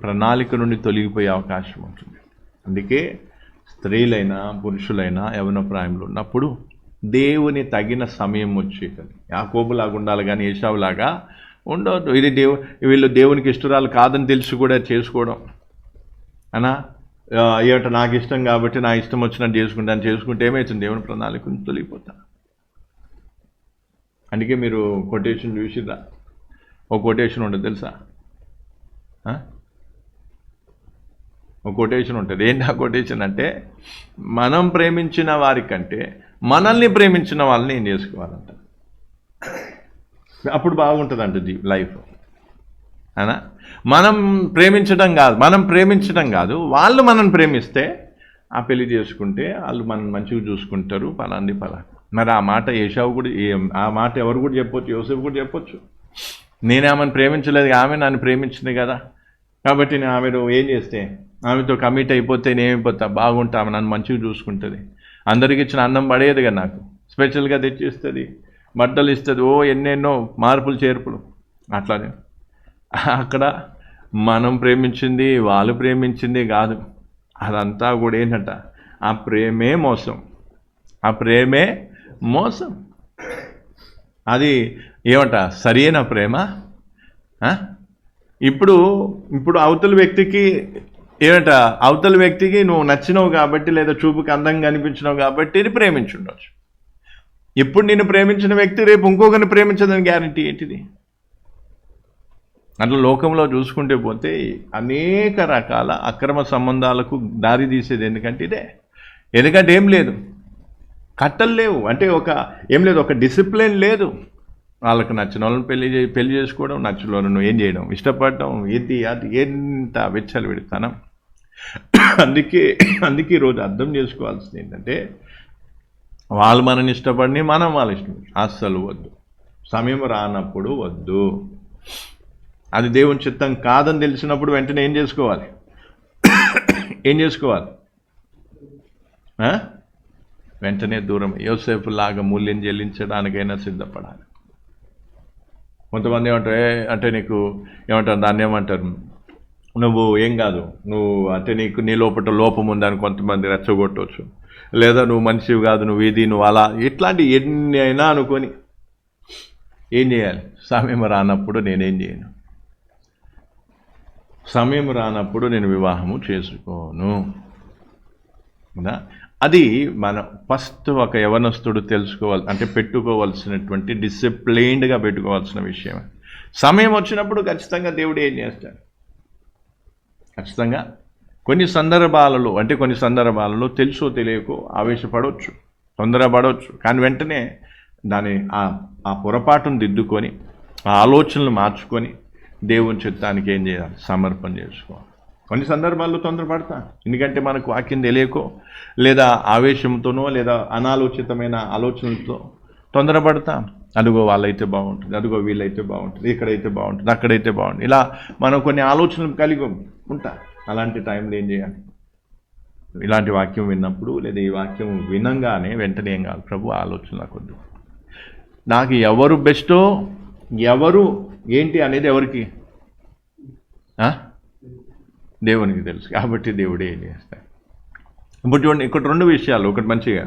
ప్రణాళిక నుండి తొలగిపోయే అవకాశం ఉంటుంది. అందుకే స్త్రీలైనా పురుషులైనా యవ్వన ప్రాయంలో ఉన్నప్పుడు దేవుని తగిన సమయం వచ్చేటది. యాకోబులాగా ఉండాలి కానీ ఏశావులాగా ఉండవద్దు. ఇది వీళ్ళు దేవునికి ఇష్టరాలు కాదని తెలిసి కూడా చేసుకోవడం అనా ఏమంటే నాకు ఇష్టం కాబట్టి నా ఇష్టం వచ్చినట్టు చేసుకుంటే ఏమవుతుంది, దేవుని ప్రణాళిక తొలగిపోతా. అందుకే మీరు కొటేషన్ చూసిరా, ఒక కొటేషన్ ఉంటుంది తెలుసా, ఒక కొటేషన్ ఉంటుంది. ఏంటి ఆ కొటేషన్ అంటే, మనం ప్రేమించిన వారికంటే మనల్ని ప్రేమించిన వాళ్ళని ఏం చేసుకోవాలంట, అప్పుడు బాగుంటుందంట లైఫ్. అనా మనం ప్రేమించడం కాదు, వాళ్ళు మనం ప్రేమిస్తే ఆ పెళ్లి చేసుకుంటే వాళ్ళు మనం మంచిగా చూసుకుంటారు, పలాంది పలా. మరి ఆ మాట ఏశావు కూడా, ఆ మాట ఎవరు కూడా చెప్పొచ్చు, యోసేపు కూడా చెప్పొచ్చు. నేనే ఆమెను ప్రేమించలేదు, ఆమె నన్ను ప్రేమించింది కదా, కాబట్టి నేను ఆమెను ఏం చేస్తే, ఆమెతో కమిట్ అయిపోతే నేమైపోతా, బాగుంటా, ఆమె నన్ను మంచిగా చూసుకుంటుంది, అందరికి ఇచ్చిన అన్నం పడేది కదా, నాకు స్పెషల్గా తెచ్చిస్తుంది, బట్టలు ఇస్తుంది, ఎన్నెన్నో మార్పులు చేర్పులు. అట్లానే అక్కడ మనం ప్రేమించింది వాళ్ళు ప్రేమించింది కాదు, అదంతా కూడా ఏంటంట, ఆ ప్రేమే మోసం. అది ఏమంట, సరైన ప్రేమ. ఇప్పుడు అవతల వ్యక్తికి నువ్వు నచ్చినావు కాబట్టి, లేదా చూపుకి అందంగా అనిపించినావు కాబట్టి ఇది ప్రేమించుండొచ్చు. ఇప్పుడు నిన్ను ప్రేమించిన వ్యక్తి రేపు ఇంకొకరిని ప్రేమించదని గ్యారంటీ ఏంటిది? అట్లా లోకంలో చూసుకుంటే పోతే అనేక రకాల అక్రమ సంబంధాలకు దారి తీసేది ఎందుకంటే ఏం లేదు, కట్టలు లేవు, అంటే ఒక డిసిప్లిన్ లేదు. వాళ్ళకి నచ్చిన వాళ్ళని పెళ్లి చేసుకోవడం, నచ్చిన వాళ్ళను ఏం చేయడం, ఇష్టపడడం, అది ఎంత వెచ్చలు పెడతానం. అందుకే ఈరోజు అర్థం చేసుకోవాల్సింది ఏంటంటే, వాళ్ళు మనని ఇష్టపడిని, మనం వాళ్ళ ఇష్టం అస్సలు వద్దు. సమయం రానప్పుడు వద్దు. అది దేవుని చిత్తం కాదని తెలిసినప్పుడు వెంటనే ఏం చేసుకోవాలి, వెంటనే దూరం. యోసేపు లాగా మూల్యం చెల్లించడానికైనా సిద్ధపడాలి. కొంతమంది ఏమంటారు, అంటే నీకు ఏమంటారు, దాన్ని ఏమంటారు, నువ్వు ఏం కాదు, నువ్వు అంటే నీ లోపల లోపం ఉందని కొంతమంది రెచ్చగొట్టవచ్చు, లేదా నువ్వు మనిషివి కాదు, నువ్వు అలా, ఇట్లాంటి ఎన్ని అయినా అనుకొని ఏం చేయాలి, సమయం రానప్పుడు నేనేం చేయను, సమయం రానప్పుడు నేను వివాహము చేసుకోను కదా. అది మనం ఫస్ట్ ఒక యవనస్తుడు తెలుసుకోవాలి, అంటే పెట్టుకోవాల్సినటువంటి డిసిప్లైన్డ్గా పెట్టుకోవాల్సిన విషయం. సమయం వచ్చినప్పుడు ఖచ్చితంగా దేవుడు ఏం చేస్తాడు, ఖచ్చితంగా కొన్ని సందర్భాలలో తెలుసో తెలియకో ఆవేశపడవచ్చు, తొందరపడవచ్చు. కానీ వెంటనే ఆ పొరపాటును దిద్దుకొని, ఆ ఆలోచనలు మార్చుకొని దేవుని చిత్తానికి ఏం చేయాలి, సమర్పణ చేసుకోవాలి. కొన్ని సందర్భాల్లో తొందరపడతాను, ఎందుకంటే మనకు వాక్యం తెలియకో, లేదా ఆవేశంతోనో, లేదా అనాలోచితమైన ఆలోచనలతో తొందరపడతాం. అదిగో వాళ్ళైతే బాగుంటుంది, అదిగో వీళ్ళైతే బాగుంటుంది, ఇక్కడైతే బాగుంటుంది, అక్కడైతే బాగుంటుంది, ఇలా మనం కొన్ని ఆలోచనలు కలిగి ఉంటాం. అలాంటి టైంలో ఏం చేయాలి, ఇలాంటి వాక్యం విన్నప్పుడు, లేదా ఈ వాక్యం వినంగానే వెంటనే ఏం కాదు, ప్రభు ఆలోచన నాకొద్దు, నాకు ఎవరు బెస్టో, ఎవరు ఏంటి అనేది ఎవరికి, దేవునికి తెలుసు. కాబట్టి దేవుడే ఏం చేస్తాడు. ఇప్పుడు చూడండి, ఇక్కడ రెండు విషయాలు. ఒకటి మంచిగా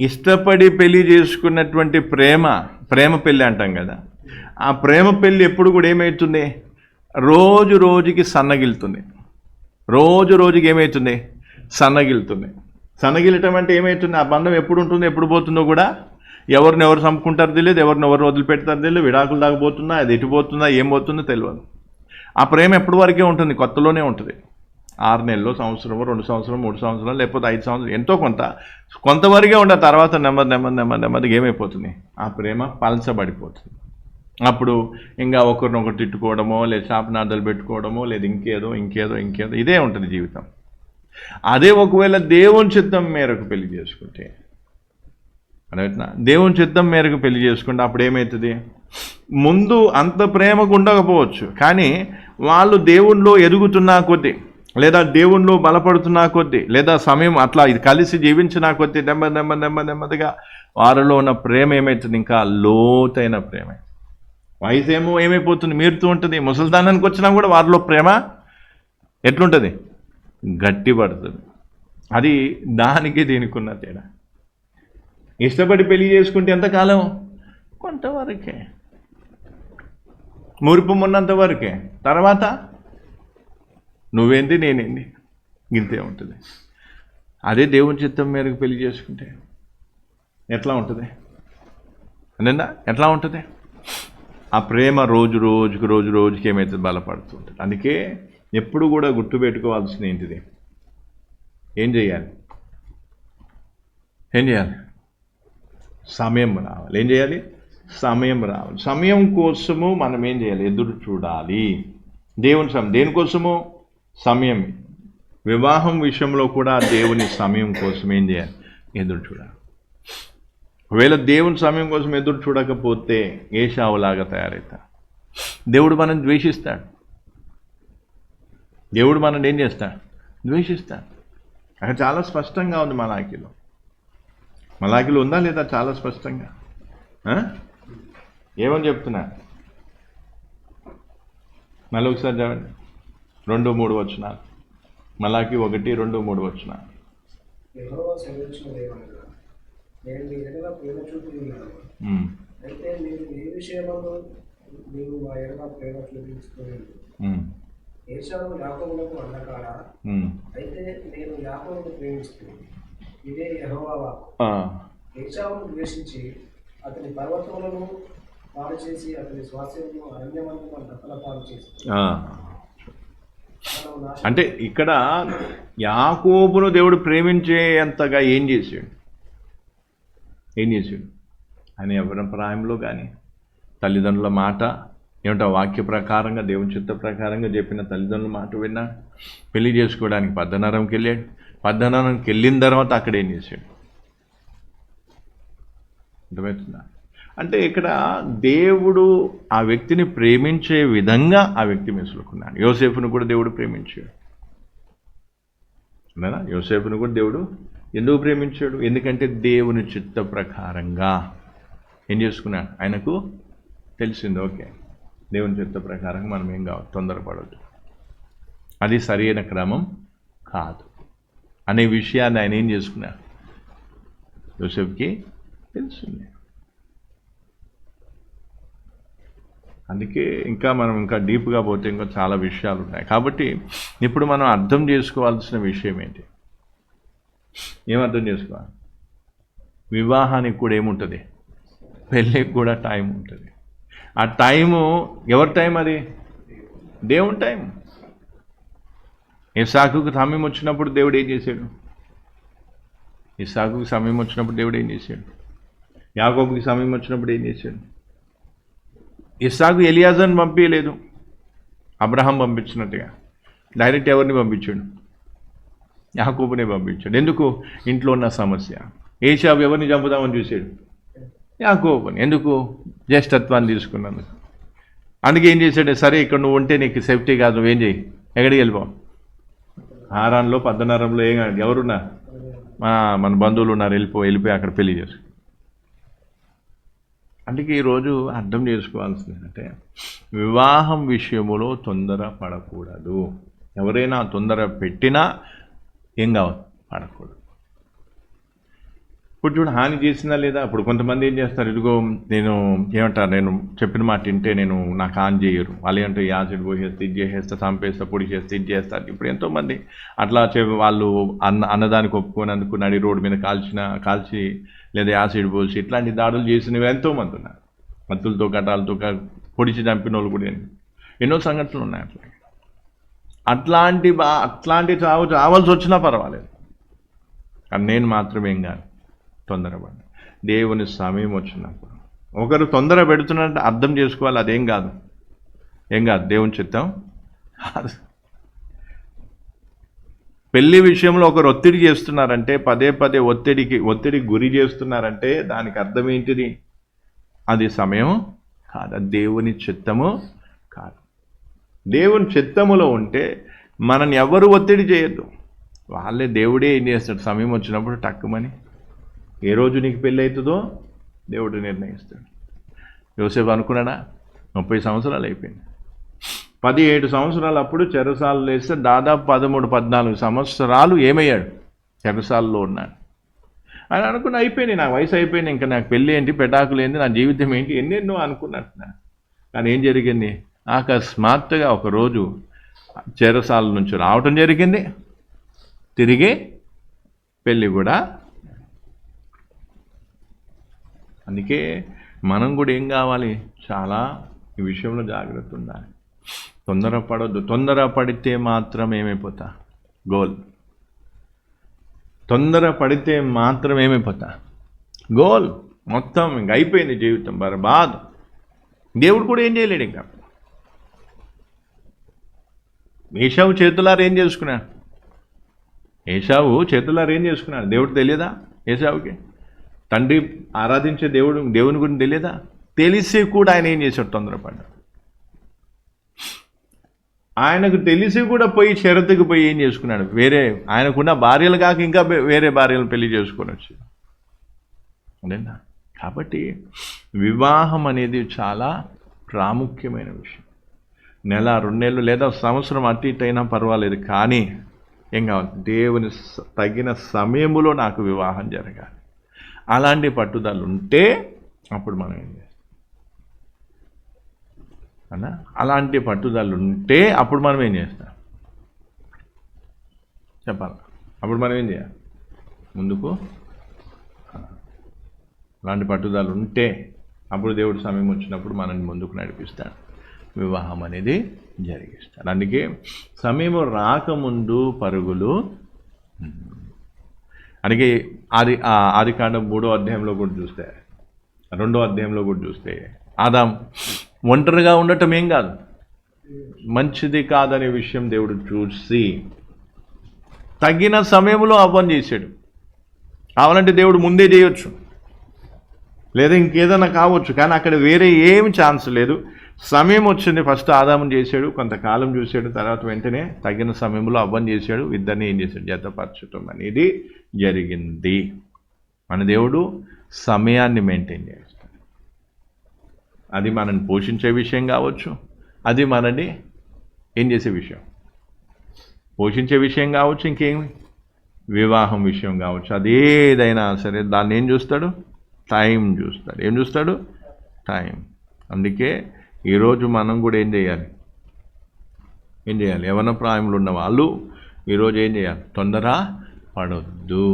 ఇష్టపడి పెళ్లి చేసుకున్నటువంటి ప్రేమ పెళ్ళి అంటాం కదా, ఆ ప్రేమ పెళ్ళి ఎప్పుడు కూడా ఏమవుతుంది, రోజు రోజుకి సన్నగిలుతుంది, రోజు రోజుకి ఏమవుతుంది, సన్నగిలుతుంది. సన్నగిలటం అంటే ఏమవుతుంది, ఆ బంధం ఎప్పుడు ఉంటుందో ఎప్పుడు పోతుందో కూడా ఎవరిని ఎవరు చంపుకుంటారో తెలియదు, ఎవరిని ఎవరు వదిలిపెడతారో తెలియదు, విడాకులు దాకపోతుందా, అది ఎటుపోతుందా, ఏం పోతుందో తెలియదు. ఆ ప్రేమ ఎప్పటి వరకే ఉంటుంది, కొత్తలోనే ఉంటుంది. 6 నెలలు, సంవత్సరం, 2 సంవత్సరం, 3 సంవత్సరాలు, లేకపోతే 5 సంవత్సరాలు, ఎంతో కొంతవరకే ఉండే. తర్వాత నెమ్మదిగా ఏమైపోతుంది, ఆ ప్రేమ పలచబడిపోతుంది. అప్పుడు ఇంకా ఒకరినొకరు తిట్టుకోవడమో, లేదా శాపనార్థాలు పెట్టుకోవడమో, లేదా ఇంకేదో ఇదే ఉంటుంది జీవితం. అదే ఒకవేళ దేవుని చిత్తం మేరకు పెళ్లి చేసుకుంటే, అర్థమవుతుందా, దేవుని చిత్తం మేరకు పెళ్లి చేసుకుంటే అప్పుడు ఏమవుతుంది, ముందు అంత ప్రేమకు ఉండకపోవచ్చు, కానీ వాళ్ళు దేవుణ్ణిలో ఎదుగుతున్నా కొద్దీ, లేదా దేవుణ్ణిలో బలపడుతున్నా కొద్దీ, లేదా సమయం అట్లా ఇది కలిసి జీవించినా కొద్దీ నెమ్మదిగా వారిలో ఉన్న ప్రేమ ఏమవుతుంది, ఇంకా లోతైన ప్రేమ. వయసు ఏమైపోతుంది, మీరుతూ ఉంటుంది. ముసలిదానానికి వచ్చినా కూడా వారిలో ప్రేమ ఎట్లుంటుంది, గట్టిపడుతుంది. అది దానికి దీనికి ఉన్న తేడా. ఇష్టపడి పెళ్లి చేసుకుంటే ఎంతకాలం, కొంతవరకే, మురుపు ఉన్నంత వరకే. తర్వాత నువ్వేంటి నేనేంటి గింతే ఉంటుంది. అదే దేవుని చిత్తం మేరకు పెళ్లి చేసుకుంటే ఎట్లా ఉంటుంది అనందా, ఎట్లా ఉంటుంది, ఆ ప్రేమ రోజు రోజుకి ఏమైతే బలపడుతుంటుంది. అందుకే ఎప్పుడు కూడా గుర్తుపెట్టుకోవాల్సిన ఏంటిది, ఏం చేయాలి, సమయం రావాలి. ఏం చేయాలి, సమయం రావాలి. సమయం కోసము మనం ఏం చేయాలి, ఎదురు చూడాలి. దేనికోసము, సమయం. వివాహం విషయంలో కూడా దేవుని సమయం కోసం ఏం చేయాలి, ఎదురు చూడాలి. ఒకవేళ దేవుని సమయం కోసం ఎదురు చూడకపోతే ఏశావులాగా తయారవుతాడు. దేవుడు మనం ద్వేషిస్తాడు. దేవుడు మనం ఏం చేస్తాడు, ద్వేషిస్తాడు. అక్కడ చాలా స్పష్టంగా ఉంది మలాఖీలో ఉందా లేదా, చాలా స్పష్టంగా ఏమని చెప్తున్నా, మళ్ళీ ఒకసారి చదవండి. 2-3 వచనాలు. మలాఖీ 1-2-3 వచనాలు. నేను మీ ఎడల ప్రేమ చూపుతున్నాను, అయితే మీరు ఏ విషయంలో మీరు మా ఎడల ప్రేమ చూపించుకోలేదు. ఏశావు యాకోబులకు అన్నకాడా, అయితే నేను యాకోబును ప్రేమిస్తున్నాను. ఇదే యెహోవా వాక్కు. ఏశావును ద్వేషించి అతని పర్వతములను పాడు చేసి అతని స్వాస్థ్యమును అరణ్యమంతా దత్తల పాలు చేసి. అంటే ఇక్కడ యాకోబును దేవుడు ప్రేమించేంతగా ఏం చేశాడు, ఆయన ఎవరి ప్రాయంలో కానీ తల్లిదండ్రుల మాట ఏమిటో వాక్య ప్రకారంగా దేవుని చిత్త ప్రకారంగా చెప్పిన తల్లిదండ్రుల మాట విన్నా, పెళ్లి చేసుకోవడానికి పద్దనరంకి వెళ్ళాడు. పద్దనరంకి వెళ్ళిన తర్వాత అక్కడ ఏం చేశాడు, అర్థమవుతుందా? అంటే ఇక్కడ దేవుడు ఆ వ్యక్తిని ప్రేమించే విధంగా ఆ వ్యక్తి మెసులుకున్నాడు. యోసేపును కూడా దేవుడు ప్రేమించాడు కదా. యోసేపును కూడా దేవుడు ఎందుకు ప్రేమించాడు, ఎందుకంటే దేవుని చిత్త ప్రకారంగా ఏం చేసుకున్నాడు, ఆయనకు తెలిసింది. ఓకే, దేవుని చిత్త ప్రకారంగా మనం ఏం కావాలి, తొందరపడద్దు, అది సరైన క్రమం కాదు అనే విషయాన్ని ఆయన ఏం చేసుకున్నాడు, యోసేపుకి తెలిసింది. అందుకే మనం ఇంకా డీప్గా పోతే ఇంకా చాలా విషయాలు ఉన్నాయి. కాబట్టి ఇప్పుడు మనం అర్థం చేసుకోవాల్సిన విషయం ఏంటి, ఏమర్థం చేసుకోవాలి, వివాహానికి కూడా ఏముంటుంది, పెళ్ళికి కూడా టైం ఉంటుంది. ఆ టైము ఎవరి టైం, అది దేవుని టైం. ఇస్సాకుకు సమయం వచ్చినప్పుడు దేవుడు ఏం చేశాడు, యాకోబుకి సమయం వచ్చినప్పుడు ఏం చేశాడు. ఇస్సాకు ఎలియాజర్ని పంపించలేదు, అబ్రహాం పంపించినట్టుగా డైరెక్ట్ ఎవరిని పంపించాడు, యాకోబునే పంపించాడు. ఎందుకు, ఇంట్లో ఉన్న సమస్య. ఏశావు ఎవరిని చంపుదామని చూశాడు, యాకోబుని. ఎందుకు, జ్యేష్ఠత్వాన్ని తీసుకున్నాను. అందుకే ఏం చేశాడు, సరే ఇక్కడ నువ్వు ఉంటే నీకు సేఫ్టీ కాదు, నువ్వేం చేయి, ఎక్కడికి వెళ్ళిపోవు, హారాన్లో పద్దనరంలో ఏం కాదు, ఎవరున్నా మన బంధువులు ఉన్నారు, వెళ్ళిపోయి అక్కడ పెళ్లి చేసు. అందుకే ఈరోజు అర్థం చేసుకోవాల్సింది అంటే వివాహం విషయములో తొందర పడకూడదు. ఎవరైనా తొందర పెట్టినా ఏం కావాలి, పడకూడదు. ఇప్పుడు చూడు హాని చేసిందా లేదా. ఇప్పుడు కొంతమంది ఏం చేస్తారు, ఇదిగో నేను ఏమంటారు, నేను చెప్పిన మాట వింటే నేను నాకు హాని చేయరు, వాళ్ళు ఏంటంటే యాసిడ్ పోసేస్తే ఇది చేసేస్తా, చంపేస్తా, పొడి చేస్తే ఇది చేస్తారు. ఇప్పుడు ఎంతోమంది అట్లా వాళ్ళు అన్నదానికి ఒప్పుకోనందుకు నడి రోడ్డు మీద కాల్చి లేదా యాసిడ్ పోల్చి ఇట్లాంటి దాడులు చేసినవి ఎంతోమంది ఉన్నారు. మత్తులతో కటాలతో పొడిచి చంపిన వాళ్ళు కూడా ఎన్నో సంఘటనలు ఉన్నాయి. అట్లాంటి చావాల్సి వచ్చినా పర్వాలేదు, కానీ నేను మాత్రమే ఏం కాదు, తొందరపడి దేవుని సమయం వచ్చినప్పుడు. ఒకరు తొందర పెడుతున్నట్టు అర్థం చేసుకోవాలి, అదేం కాదు, దేవుని చిత్తం కాదు. పెళ్లి విషయంలో ఒకరు ఒత్తిడి చేస్తున్నారంటే, పదే ఒత్తిడికి గురి చేస్తున్నారంటే దానికి అర్థం ఏంటిది? అది సమయం కాదు, అది దేవుని చిత్తము కాదు. దేవుని చిత్తములో ఉంటే మనని ఎవరు ఒత్తిడి చేయొద్దు, వాళ్ళే దేవుడే ఏం చేస్తాడు, సమయం వచ్చినప్పుడు టక్కుమని ఏ రోజు నీకు పెళ్ళి అవుతుందో దేవుడు నిర్ణయిస్తాడు. యోసేపు అనుకున్నాడా? 30 సంవత్సరాలు అయిపోయింది, 17 సంవత్సరాలు అప్పుడు చెరసాలలో వేస్తే దాదాపు 13-14 సంవత్సరాలు ఏమయ్యాడు, చెరసాలలో ఉన్నాడు. ఆయన అనుకున్న అయిపోయింది, నాకు వయసు అయిపోయింది, ఇంకా నాకు పెళ్ళి ఏంటి, పెటాకులు ఏంటి, నా జీవితం ఏంటి, ఎన్నెన్నో అనుకున్నట్టున్నా. కానీ ఏం జరిగింది? అకస్మాత్తుగా ఒకరోజు చెరసాల నుంచి రావటం జరిగింది, తిరిగి పెళ్ళి కూడా. అందుకే మనం కూడా ఏం కావాలి, చాలా ఈ విషయంలో జాగ్రత్త ఉండాలి. తొందరపడొద్దు. తొందరపడితే మాత్రం ఏమైపోతా, తొందరపడితే మాత్రం ఏమైపోతా, మొత్తం ఇంక అయిపోయింది, జీవితం బర్బాద్. దేవుడు కూడా ఏం చేయలేడు. ఇంకా ఏశావు చేతులారు ఏం చేసుకున్నాడు, దేవుడు తెలియదా ఏశావుకి? తండ్రి ఆరాధించే దేవుని గురించి తెలియదా? తెలిసి కూడా ఆయన ఏం చేశాడు, తొందరపడ్డాడు. ఆయనకు తెలిసి కూడా పోయి షరతుకు పోయి ఏం చేసుకున్నాడు, ఆయనకున్న భార్యలు కాక ఇంకా వేరే భార్యలను పెళ్లి చేసుకొని వచ్చాడు. అదేనా? కాబట్టి వివాహం అనేది చాలా ప్రాముఖ్యమైన విషయం. 1-2 నెలలు లేదా సంవత్సరం అటు ఇటు అయినా పర్వాలేదు, కానీ ఏం కావాలి, దేవుని తగిన సమయంలో నాకు వివాహం జరగాలి. అలాంటి పట్టుదల ఉంటే అప్పుడు మనం ఏం చేస్తాం అన్నా? అలాంటి పట్టుదల ఉంటే అప్పుడు మనం ఏం చేస్తాం చెప్పాలి? అప్పుడు మనం ఏం చేయాలి? ముందుకు. అలాంటి పట్టుదల ఉంటే అప్పుడు దేవుడు సమయం వచ్చినప్పుడు మనల్ని ముందుకు నడిపిస్తాడు, వివాహం అనేది జరిగిస్తాడు. అందుకే సమయం రాకముందు పరుగులు. అందుకే ఆదికాండం 3వ అధ్యాయంలో కూడా చూస్తే, 2వ అధ్యాయంలో కూడా చూస్తే, ఆదాం ఒంటరిగా ఉండటం ఏం కాదు, మంచిది కాదనే విషయం దేవుడు చూసి తగిన సమయంలో అవ్వని చేశాడు. కావాలంటే దేవుడు ముందే చేయొచ్చు, లేదా ఇంకేదైనా కావచ్చు, కానీ అక్కడ వేరే ఏమి ఛాన్స్ లేదు. సమయం వచ్చింది, ఫస్ట్ ఆదాముని చేశాడు, కొంతకాలం చూశాడు, తర్వాత వెంటనే తగిన సమయంలో అవ్వని చేశాడు, ఇద్దరిని ఏం చేశాడు, జతపరచటం అనేది జరిగింది. మన దేవుడు సమయాన్ని మెయింటైన్ చేస్తాడు. అది మనల్ని పోషించే విషయం కావచ్చు, అది మనని ఏం చేసే విషయం, పోషించే విషయం కావచ్చు, ఇంకేమి వివాహం విషయం కావచ్చు, అదేదైనా సరే దాన్ని ఏం చూస్తాడు, టైం చూస్తాడు. ఏం చూస్తాడు? టైం. అందుకే ఈరోజు మనం కూడా ఏం చేయాలి, యవ్వన ప్రాయంలో ఉన్న వాళ్ళు ఈరోజు ఏం చేయాలి, తొందర పడొద్దు.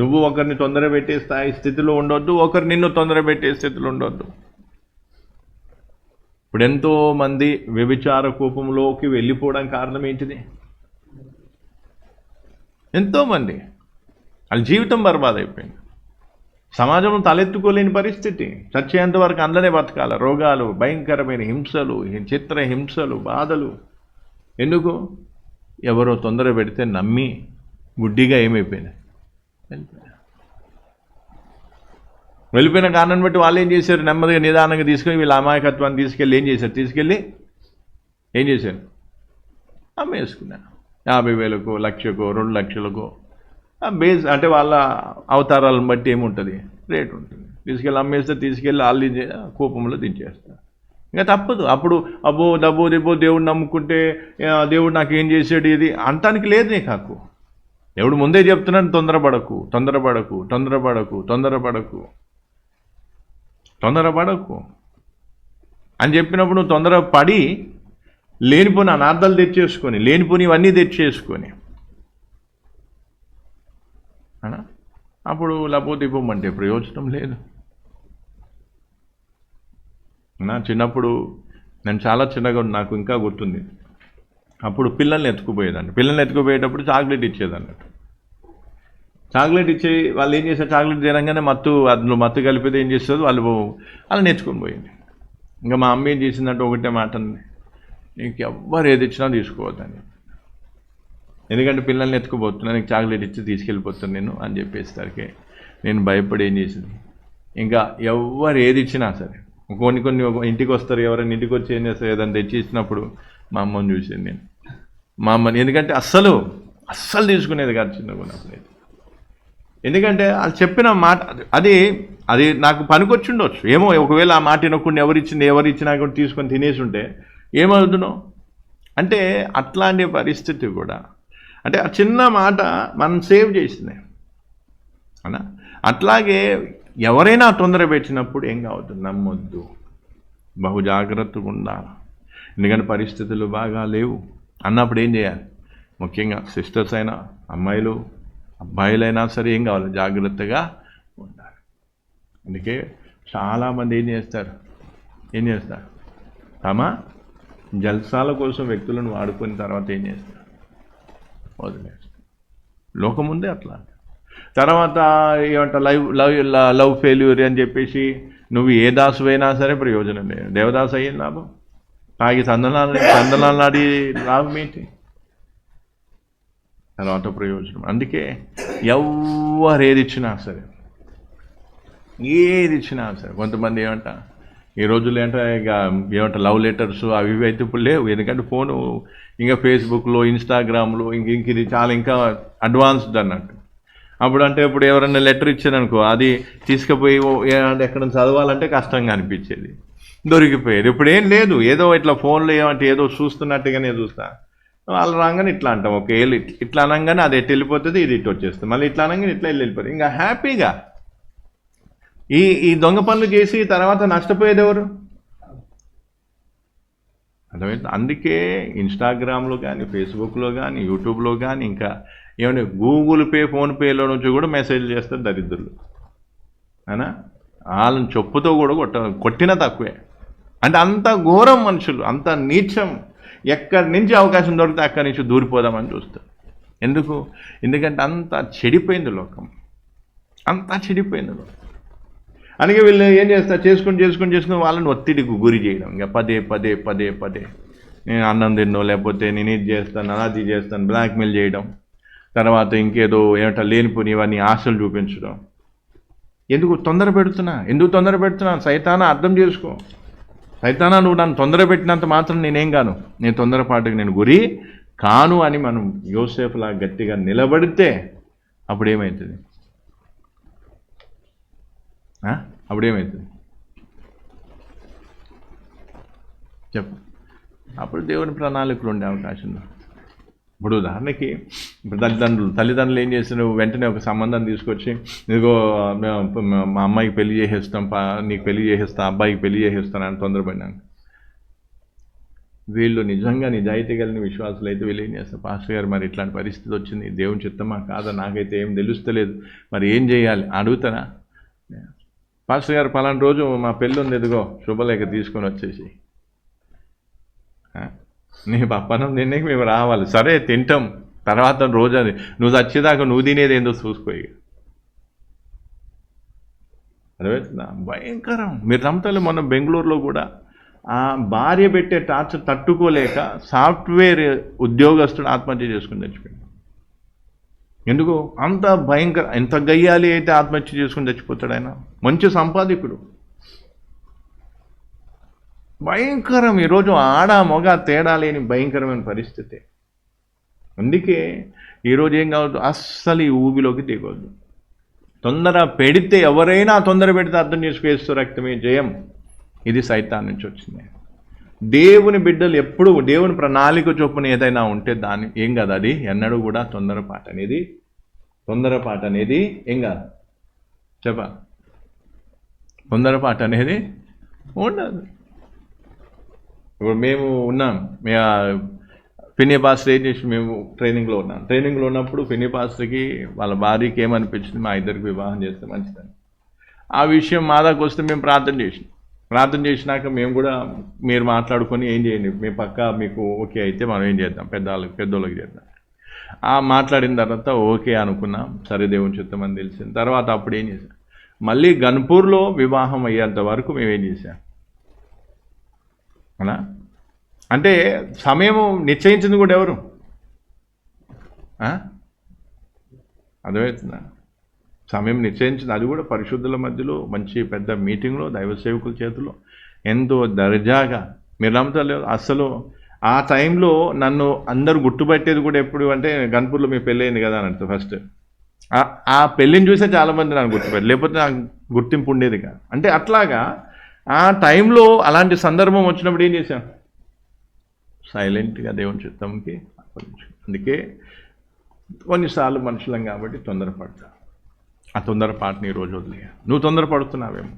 నువ్వు ఒకరిని తొందర పెట్టే స్థితిలో ఉండొద్దు, ఒకరు నిన్ను తొందర పెట్టే స్థితిలో ఉండొద్దు. ఇప్పుడు ఎంతోమంది వ్యభిచార కూపంలోకి వెళ్ళిపోవడానికి కారణం ఏంటిది? ఎంతోమంది వాళ్ళ జీవితం బర్బాదైపోయింది, సమాజంలో తలెత్తుకోలేని పరిస్థితి, చచ్చేంత వరకు అందరే బతకాల, రోగాలు, భయంకరమైన హింసలు, చిత్ర హింసలు, బాధలు. ఎందుకు? ఎవరో తొందర పెడితే నమ్మి గుడ్డిగా ఏమైపోయినాయి, వెళ్ళిపోయిన కారణాన్ని బట్టి వాళ్ళు ఏం చేశారు, నెమ్మదిగా నిదానంగా తీసుకొని వీళ్ళ అమాయకత్వాన్ని తీసుకెళ్ళి ఏం చేశారు, అమ్మేసుకున్నారు. 50,000కో, 1,00,000కో, 2 లక్షలకో బేస్, అంటే వాళ్ళ అవతారాలను బట్టి ఏముంటుంది, రేట్ ఉంటుంది. తీసుకెళ్ళి వాళ్ళు కోపంలో దించేస్తారు. ఇంకా తప్పదు. అప్పుడు అబ్బో దబ్బో దిబ్బో దేవుడు నమ్ముకుంటే దేవుడు నాకు ఏం చేసాడు ఇది అంటానికి లేదు నీకు హక్కు. దేవుడు ముందే చెప్తున్నాడు, తొందరపడకు తొందరపడకు తొందరపడకు తొందరపడకు తొందరపడకు అని చెప్పినప్పుడు నువ్వు తొందరపడి లేనిపోని అనార్థాలు తెచ్చేసుకొని, లేనిపోని ఇవన్నీ తెచ్చేసుకొని అప్పుడు లేకపోతే ఇవ్వమంటే ప్రయోజనం లేదు. నా చిన్నప్పుడు నేను చాలా చిన్నగా నాకు ఇంకా గుర్తుంది. అప్పుడు పిల్లల్ని ఎత్తుకుపోయేదాన్ని. పిల్లల్ని ఎత్తుకుపోయేటప్పుడు చాక్లెట్ ఇచ్చేదాన్ని. చాక్లెట్ ఇచ్చి వాళ్ళు ఏం చేశారు, చాక్లెట్ తినగానే అందులో మత్తు కలిపితే ఏం చేస్తుంది, వాళ్ళని ఎత్తుకొని పోయింది. ఇంకా మా అమ్మ ఏం చేసిందంటే ఒకటే మాట, నీకు ఎవ్వరు ఏది ఇచ్చినా తీసుకోవద్దని, ఎందుకంటే పిల్లల్ని ఎత్తుకుపోతున్నా, నీకు చాక్లెట్ ఇచ్చి తీసుకెళ్ళిపోతాను నేను అని చెప్పేసరికి నేను భయపడి ఏం చేసింది, ఇంకా ఎవ్వరు ఏది ఇచ్చినా సరే, కొన్ని ఇంటికి వస్తారు, ఎవరైనా ఇంటికి వచ్చి ఏం చేస్తారు, ఏదైనా తెచ్చి ఇచ్చినప్పుడు మా అమ్మని చూసింది నేను. మా అమ్మని ఎందుకంటే అస్సలు తీసుకునేది కాదు చిన్నగా ఉన్నప్పుడు. ఎందుకంటే వాళ్ళు చెప్పిన మాట అది నాకు పనికొచ్చి ఉండొచ్చు ఏమో, ఒకవేళ ఆ మాట వినకుండా ఎవరిచ్చినా కూడా తీసుకొని తినేసి ఉంటే ఏమవుతున్నావు అంటే, అట్లాంటి పరిస్థితి కూడా అంటే ఆ చిన్న మాట మనం సేవ్ చేసింది అన్నా. అట్లాగే ఎవరైనా తొందర పెట్టినప్పుడు ఏం కావద్దు, నమ్మొద్దు, బహు జాగ్రత్తగా ఉండాలి. ఎందుకంటే పరిస్థితులు బాగా లేవు అన్నప్పుడు ఏం చేయాలి, ముఖ్యంగా సిస్టర్స్ అయినా అమ్మాయిలు అబ్బాయిలైనా సరే ఏం కావాలి, జాగ్రత్తగా ఉండాలి. అందుకే చాలామంది ఏం చేస్తారు తమ జల్సాల కోసం వ్యక్తులను వాడుకున్న తర్వాత ఏం చేస్తారు, వదిలేస్తారు. లోకం ముందే అట్లా. తర్వాత ఏమంట లవ్ ఫెయిల్యూర్ అని చెప్పేసి నువ్వు ఏ దాసువైనా సరే ప్రయోజనం లేదు. దేవదాసు అయ్యేం లాభం, తాగి సందనాలాడి లాభం ఏంటి, తర్వాత ప్రయోజనం. అందుకే ఎవరు ఏది ఇచ్చినా సరే కొంతమంది ఏమంట ఈ రోజుల్లో ఏమంట లవ్ లెటర్స్ అవి ఇవి అయితే ఇప్పుడు లేవు. ఎందుకంటే ఫోను ఇంకా ఫేస్బుక్లో ఇన్స్టాగ్రామ్లో ఇది చాలా ఇంకా అడ్వాన్స్డ్ అన్నట్టు. అప్పుడు అంటే ఇప్పుడు ఎవరైనా లెటర్ ఇచ్చారనుకో, అది తీసుకుపోయి ఎక్కడ చదవాలంటే కష్టంగా అనిపించేది, దొరికిపోయేది. ఇప్పుడు ఏం లేదు, ఏదో ఇట్లా ఫోన్లో ఏమంటే ఏదో చూస్తున్నట్టుగానే చూస్తా, వాళ్ళు రాగానే ఇట్లా అంటాం, ఓకే ఇట్లా అనగానే అది ఎటు వెళ్ళిపోతుంది, ఇది ఇటు వచ్చేస్తుంది, మళ్ళీ ఇట్లా అనగానే ఇట్లా వెళ్ళిపోతుంది. ఇంకా హ్యాపీగా ఈ దొంగ పనులు చేసి తర్వాత నష్టపోయేది ఎవరు, అర్థమైంది. అందుకే ఇన్స్టాగ్రామ్లో కానీ ఫేస్బుక్లో కానీ యూట్యూబ్లో కానీ ఇంకా ఏమంటే గూగుల్ పే ఫోన్పేలో నుంచి కూడా మెసేజ్ చేస్తారు దరిద్రులు అయినా, వాళ్ళని చెప్పుతో కూడా కొట్టినా తక్కువే. అంటే అంత ఘోరం మనుషులు, అంత నీచం. ఎక్కడి నుంచి అవకాశం దొరికితే అక్కడి నుంచి దూరిపోదామని చూస్తారు. ఎందుకంటే అంత చెడిపోయింది లోకం, అంతా చెడిపోయింది లోకం. అందుకే వీళ్ళు ఏం చేస్తారు, చేసుకుని వాళ్ళని ఒత్తిడికి గురి చేయడం. ఇంకా పదే నేను అన్నం తిన్నో, లేకపోతే నేను ఇది చేస్తాను అది చేస్తాను, బ్లాక్మెయిల్ చేయడం. తర్వాత ఇంకేదో ఏమంటా లేనిపోని ఇవన్నీ ఆశలు చూపించడం. ఎందుకు తొందర పెడుతున్నా సైతానా, అర్థం చేసుకో. సైతానా, నువ్వు నన్ను తొందర పెట్టినంత మాత్రం నేనేం కాను, నేను తొందరపాటుకి నేను గురి కాను అని మనం యోసేపులా గట్టిగా నిలబడితే అప్పుడు ఏమవుతుంది చెప్పు. అప్పుడు దేవుని ప్రణాళికలు ఉండే అవకాశం ఉంది. ఇప్పుడు ఉదాహరణకి తల్లిదండ్రులు ఏం చేస్తారు, వెంటనే ఒక సంబంధం తీసుకొచ్చి, ఇదిగో మా అమ్మాయికి పెళ్లి చేసేస్తాం, నీకు పెళ్లి చేసేస్తా, అబ్బాయికి పెళ్లి చేసేస్తాను అని తొందరపడినాను. వీళ్ళు నిజంగా నిజాయితీ కలిగిన విశ్వాసులు అయితే వీళ్ళు ఏం చేస్తారు, పాస్టర్ గారు మరి ఇట్లాంటి పరిస్థితి వచ్చింది, దేవుని చిత్తమా కాదా, నాకైతే ఏం తెలుస్తలేదు, మరి ఏం చేయాలి అడుగుతారా, పాస్టర్ గారు పలానా రోజు మా పెళ్ళి ఉంది, ఎదుగో శుభలేఖ తీసుకొని వచ్చేసి నీ పప్పనం తినేకి మేము రావాలి, సరే తింటాం, తర్వాత రోజు అది నువ్వు వచ్చేదాకా నువ్వు తినేది ఏందో చూసుకోయి. అర్థమవుతుందా, భయంకరం. మీరు నమ్ముతారు, మొన్న బెంగళూరులో కూడా ఆ భార్య పెట్టే టార్చర్ తట్టుకోలేక సాఫ్ట్వేర్ ఉద్యోగస్తుడు ఆత్మహత్య చేసుకుని చచ్చిపోయాడు. ఎందుకు అంత భయంకర, ఎంత గయ్యాలి అయితే ఆత్మహత్య చేసుకుని చచ్చిపోతాడు ఆయన, మంచి సంపాదికుడు. భయంకరం. ఈరోజు ఆడ మొగ తేడా లేని భయంకరమైన పరిస్థితి. అందుకే ఈరోజు ఏం కావద్దు, అస్సలు ఈ ఊబిలోకి దిగవద్దు. తొందర పెడితే ఎవరైనా తొందర పెడితే అర్థం చేసుకు, యేసు రక్తమే జయం, ఇది సైతాన్ నుంచి వచ్చింది. దేవుని బిడ్డలు ఎప్పుడు దేవుని ప్రణాళిక చొప్పున ఏదైనా ఉంటే దాన్ని ఏం కాదు, అది ఎన్నడూ కూడా తొందరపాటు అనేది ఏం కాదు. తొందరపాటు అనేది ఉండదు. ఇప్పుడు మేము ఉన్నాం, ఫినీ పాస్టర్ ఏం చేసి మేము ట్రైనింగ్లో ఉన్నప్పుడు ఫినీ పాస్టర్కి వాళ్ళ భార్యకి ఏమనిపించింది, మా ఇద్దరికి వివాహం చేస్తే మంచిదని. ఆ విషయం మా దాకా వస్తే మేము ప్రార్థన చేసినాక మేము కూడా మీరు మాట్లాడుకొని ఏం చేయండి, మీ పక్క మీకు ఓకే అయితే మనం ఏం చేద్దాం, పెద్దోళ్ళకి చేద్దాం. మాట్లాడిన తర్వాత ఓకే అనుకున్నాం, సరే దేవుని చిత్తం అని తెలిసిన తర్వాత అప్పుడు ఏం చేశాం, మళ్ళీ గన్పూర్లో వివాహం అయ్యేంత వరకు మేమేం చేశాం అలా. అంటే సమయం నిశ్చయించింది కూడా ఎవరు? అర్థమవుతుందా? సమయం నిశ్చయించింది అది కూడా పరిశుద్ధుల మధ్యలో మంచి పెద్ద మీటింగ్లో దైవ సేవకుల చేతుల్లో ఎంతో దర్జాగా. మీరు నమ్ముతలేదు అసలు ఆ టైంలో నన్ను అందరూ గుర్తుపట్టేది కూడా ఎప్పుడు అంటే, గన్పూర్లో మీ పెళ్ళి అయింది కదా అని అంటే ఫస్ట్ ఆ పెళ్ళిని చూసే చాలామంది నన్ను గుర్తుపెట్టారు, లేకపోతే నాకు గుర్తింపు ఉండేది కాదు. అంటే అట్లాగా ఆ టైంలో అలాంటి సందర్భం వచ్చినప్పుడు ఏం చేశాం, సైలెంట్గా దేవుని చిత్తంకి అప్పగించాం. అందుకే కొన్నిసార్లు మనుషులం కాబట్టి తొందరపడతా. ఆ తొందరపాటుని ఈరోజు వదిలేయ. నువ్వు తొందరపడుతున్నావేమో,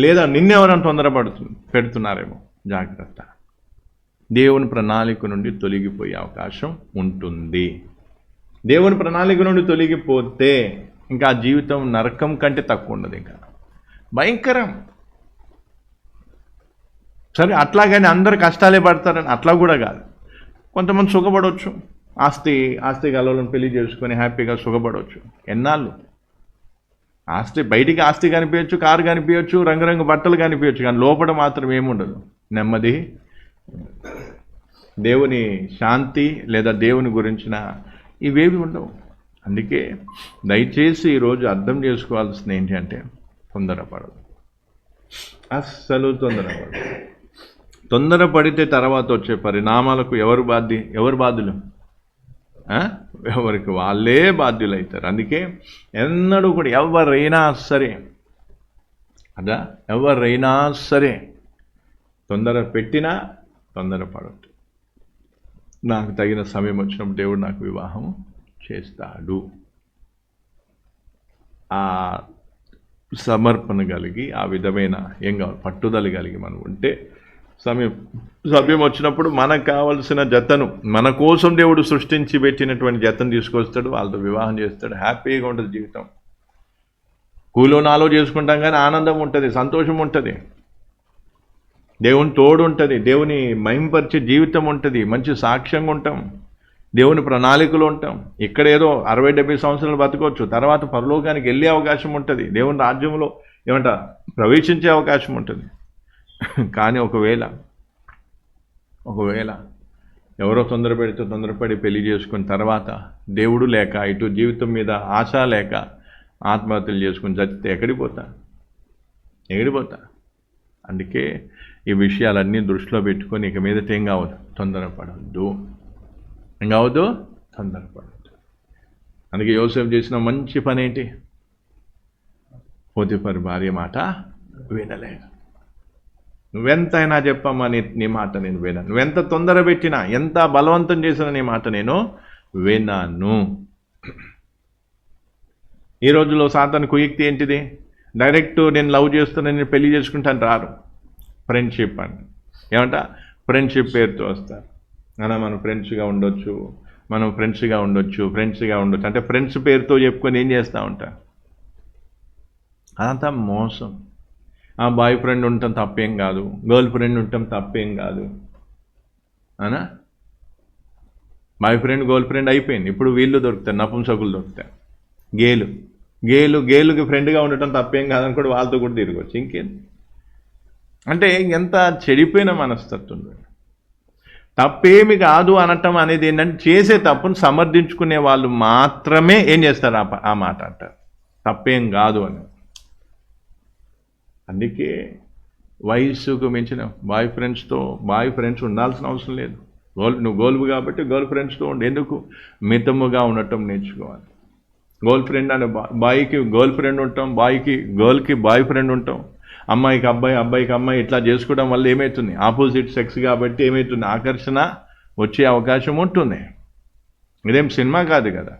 లేదా నిన్నెవరైనా పెడుతున్నారేమో, జాగ్రత్త. దేవుని ప్రణాళిక నుండి తొలగిపోయే అవకాశం ఉంటుంది. దేవుని ప్రణాళిక నుండి తొలగిపోతే ఇంకా జీవితం నరకం కంటే తక్కువ ఉండదు, ఇంకా భయంకరం. సరే అట్లాగని అందరు కష్టాలే పడతారని అట్లా కూడా కాదు. కొంతమంది సుఖపడవచ్చు, ఆస్తి గలవాళ్ళని పెళ్లి చేసుకొని హ్యాపీగా సుఖపడవచ్చు. ఎన్నాళ్ళు బయటికి ఆస్తి కనిపించచ్చు, కారు కనిపించచ్చు, రంగురంగు బట్టలు కనిపించచ్చు, కానీ లోపల మాత్రం ఏముండదు, నెమ్మది, దేవుని శాంతి లేదా దేవుని గురించిన ఇవేవి ఉండవు. అందుకే దయచేసి ఈరోజు అర్థం చేసుకోవాల్సింది ఏంటి అంటే, తొందరపడదు, అస్సలు తొందరపడదు. తొందరపడితే తర్వాత వచ్చే పరిణామాలకు ఎవరు బాధ్యులు? ఎవరికి వాళ్ళే బాధ్యులు అవుతారు. అందుకే ఎన్నడూ కూడా ఎవరైనా సరే తొందర పెట్టినా తొందరపడద్దు. నాకు తగిన సమయం వచ్చినప్పుడు దేవుడు నాకు వివాహం చేస్తాడు. ఆ సమర్పణ కలిగి, ఆ విధమైన ఏం కావాలి, పట్టుదల కలిగి మనం ఉంటే సమయం వచ్చినప్పుడు మనకు కావలసిన జతను, మన కోసం దేవుడు సృష్టించి పెట్టినటువంటి జతను తీసుకొస్తాడు, వాళ్ళతో వివాహం చేస్తాడు. హ్యాపీగా ఉంటుంది జీవితం. కూలో నాలో చేసుకుంటాం కానీ ఆనందం ఉంటుంది, సంతోషం ఉంటుంది, దేవుని తోడు ఉంటుంది, దేవుని మహింపరిచే జీవితం ఉంటుంది, మంచి సాక్ష్యంగా ఉంటాం, దేవుని ప్రణాళికలు ఉంటాం. ఇక్కడ ఏదో 60-70 సంవత్సరాలు బతకొచ్చు, తర్వాత పరలోకానికి వెళ్ళే అవకాశం ఉంటుంది, దేవుని రాజ్యంలో ప్రవేశించే అవకాశం ఉంటుంది. కానీ ఒకవేళ ఎవరో తొందరపడి పెళ్లి చేసుకున్న తర్వాత దేవుడు లేక, ఇటు జీవితం మీద ఆశ లేక ఆత్మహత్యలు చేసుకుని చచ్చితే ఎక్కడికి పోతా? అందుకే ఈ విషయాలన్నీ దృష్టిలో పెట్టుకొని ఇక మీదట ఏం కావద్దు, తొందరపడద్దు. అందుకే యోసేపు చేసిన మంచి పని ఏంటి? పోతిఫర్ భార్య మాట వినలేదు. నువ్వెంతైనా చెప్పమ్మా, నీ మాట నేను వినను. నువ్వెంత తొందర పెట్టినా, ఎంత బలవంతం చేసినా నీ మాట నేను వినను. ఈ రోజులో సాతాను కుయుక్తి ఏంటిది? డైరెక్ట్ నేను లవ్ చేస్తున్నా, నేను పెళ్లి చేసుకుంటాను రారు. ఫ్రెండ్షిప్ అని ఫ్రెండ్షిప్ పేరుతో వస్తారు. మనం ఫ్రెండ్స్గా ఉండొచ్చు అంటే ఫ్రెండ్స్ పేరుతో చెప్పుకొని ఏం చేస్తూ ఉంటా? అదంతా మోసం. బాయ్ ఫ్రెండ్ ఉండటం తప్పేం కాదు, గర్ల్ ఫ్రెండ్ ఉండటం తప్పేం కాదు. బాయ్ ఫ్రెండ్ గర్ల్ ఫ్రెండ్ అయిపోయింది, ఇప్పుడు వీళ్ళు దొరుకుతారు, నపుంసకులు దొరుకుతారు. గేలుకి ఫ్రెండ్గా ఉండటం తప్పేం కాదని కూడా వాళ్ళతో కూడా తిరగవచ్చు. ఇంకేం అంటే ఎంత చెడిపోయిన మనస్తత్వం. తప్పేమి కాదు అనటం అనేది ఏంటంటే, చేసే తప్పును సమర్థించుకునే వాళ్ళు మాత్రమే ఏం చేస్తారు, ఆ మాట అంటారు, తప్పేం కాదు అని. అందుకే వయసుకు మించిన బాయ్ ఫ్రెండ్స్ ఉండాల్సిన అవసరం లేదు. నువ్వు గోల్ఫ్ కాబట్టి గర్ల్ ఫ్రెండ్స్తో ఉండి, ఎందుకు మితముగా ఉండటం నేర్చుకోవాలి. గర్ల్ ఫ్రెండ్ అనే బాయ్కి గర్ల్ ఫ్రెండ్ ఉంటాం, గర్ల్కి బాయ్ ఫ్రెండ్ ఉంటాం. అమ్మాయికి అబ్బాయి, అబ్బాయికి అమ్మాయి ఇట్లా చేసుకోవడం వల్ల ఏమవుతుంది? ఆపోజిట్ సెక్స్ కాబట్టి ఏమవుతుంది? ఆకర్షణ వచ్చే అవకాశం ఉంటుంది. ఇదేం సినిమా కాదు కదా,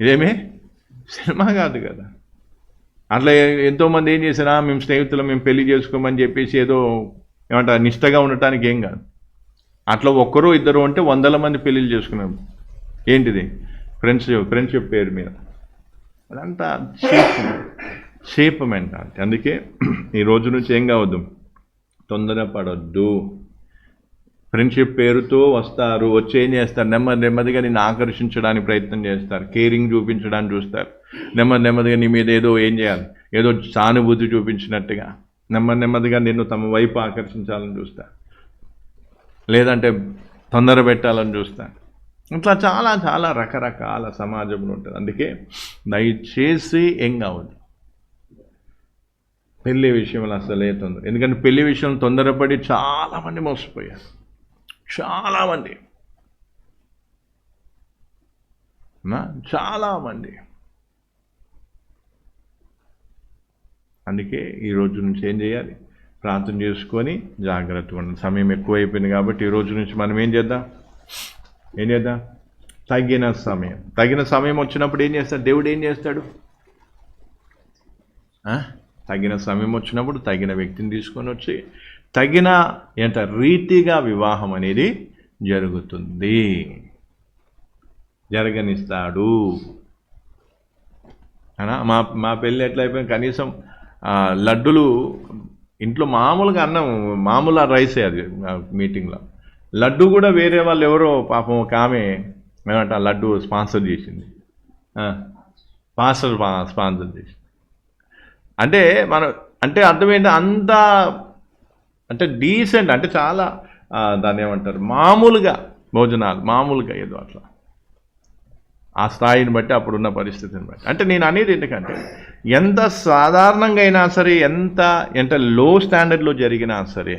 ఇదేమీ సినిమా కాదు కదా. అట్లా ఎంతోమంది ఏం చేసినా మేము స్నేహితులు మేము పెళ్లి చేసుకోమని చెప్పేసి ఏదో ఏమంటారు నిష్టగా ఉండటానికి ఏం కాదు. అట్లా ఒక్కరు ఇద్దరు అంటే 100 మంది పెళ్ళిళ్ళు చేసుకున్నారు. ఏంటిది? ఫ్రెండ్షిప్ పేరు మీద. అదంతా షేప్ మెంటాలిటీ. అందుకే ఈ రోజు నుంచి ఏం కావద్దు, తొందరపడొద్దు. ఫ్రెండ్షిప్ పేరుతో వస్తారు, వచ్చి ఏం చేస్తారు? నెమ్మదిగా నిన్ను ఆకర్షించడానికి ప్రయత్నం చేస్తారు, కేరింగ్ చూపించడానికి చూస్తారు. నెమ్మదిగా నీ మీద ఏదో ఏం చేయాలి, ఏదో సానుభూతి చూపించినట్టుగా నెమ్మదిగా నిన్ను తమ వైపు ఆకర్షించాలని చూస్తారు, లేదంటే తొందర పెట్టాలని చూస్తారు. ఇట్లా చాలా చాలా రకరకాల సమాజంలో ఉంటుంది. అందుకే దయచేసి ఏం కావద్దు పెళ్లి విషయంలో అసలే తొందర. ఎందుకంటే పెళ్లి విషయం తొందరపడి చాలామంది మోసపోయారు, చాలామంది. అందుకే ఈ రోజు నుంచి ఏం చేయాలి? ప్రార్థన చేసుకొని జాగ్రత్తగా ఉండాలి. సమయం ఎక్కువైపోయింది కాబట్టి ఈ రోజు నుంచి మనం ఏం చేద్దాం? తగిన సమయం వచ్చినప్పుడు ఏం చేస్తాడు దేవుడు? ఏం చేస్తాడు? తగిన సమయం వచ్చినప్పుడు తగిన వ్యక్తిని తీసుకొని వచ్చి తగిన రీతిగా వివాహం అనేది జరుగుతుంది, జరగనిస్తాడు. మా పెళ్ళి ఎట్లా అయిపోయింది? కనీసం లడ్డులు ఇంట్లో మామూలుగా అన్నం, మామూలు రైసే అది మీటింగ్లో. లడ్డు కూడా వేరే వాళ్ళు ఎవరో పాపం ఒక ఆమె ఏమంట లడ్డు స్పాన్సర్ చేసింది, స్పాన్సర్ చేసింది. అంటే అర్థమైంది అంత అంటే డీసెంట్, అంటే చాలా దాన్ని ఏమంటారు మామూలుగా భోజనాలు, మామూలుగా ఏదో అట్లా ఆ స్థాయిని బట్టి అప్పుడున్న పరిస్థితిని బట్టి. అంటే నేను అనేది ఎందుకంటే ఎంత సాధారణంగా అయినా సరే, ఎంత లో స్టాండర్డ్లో జరిగినా సరే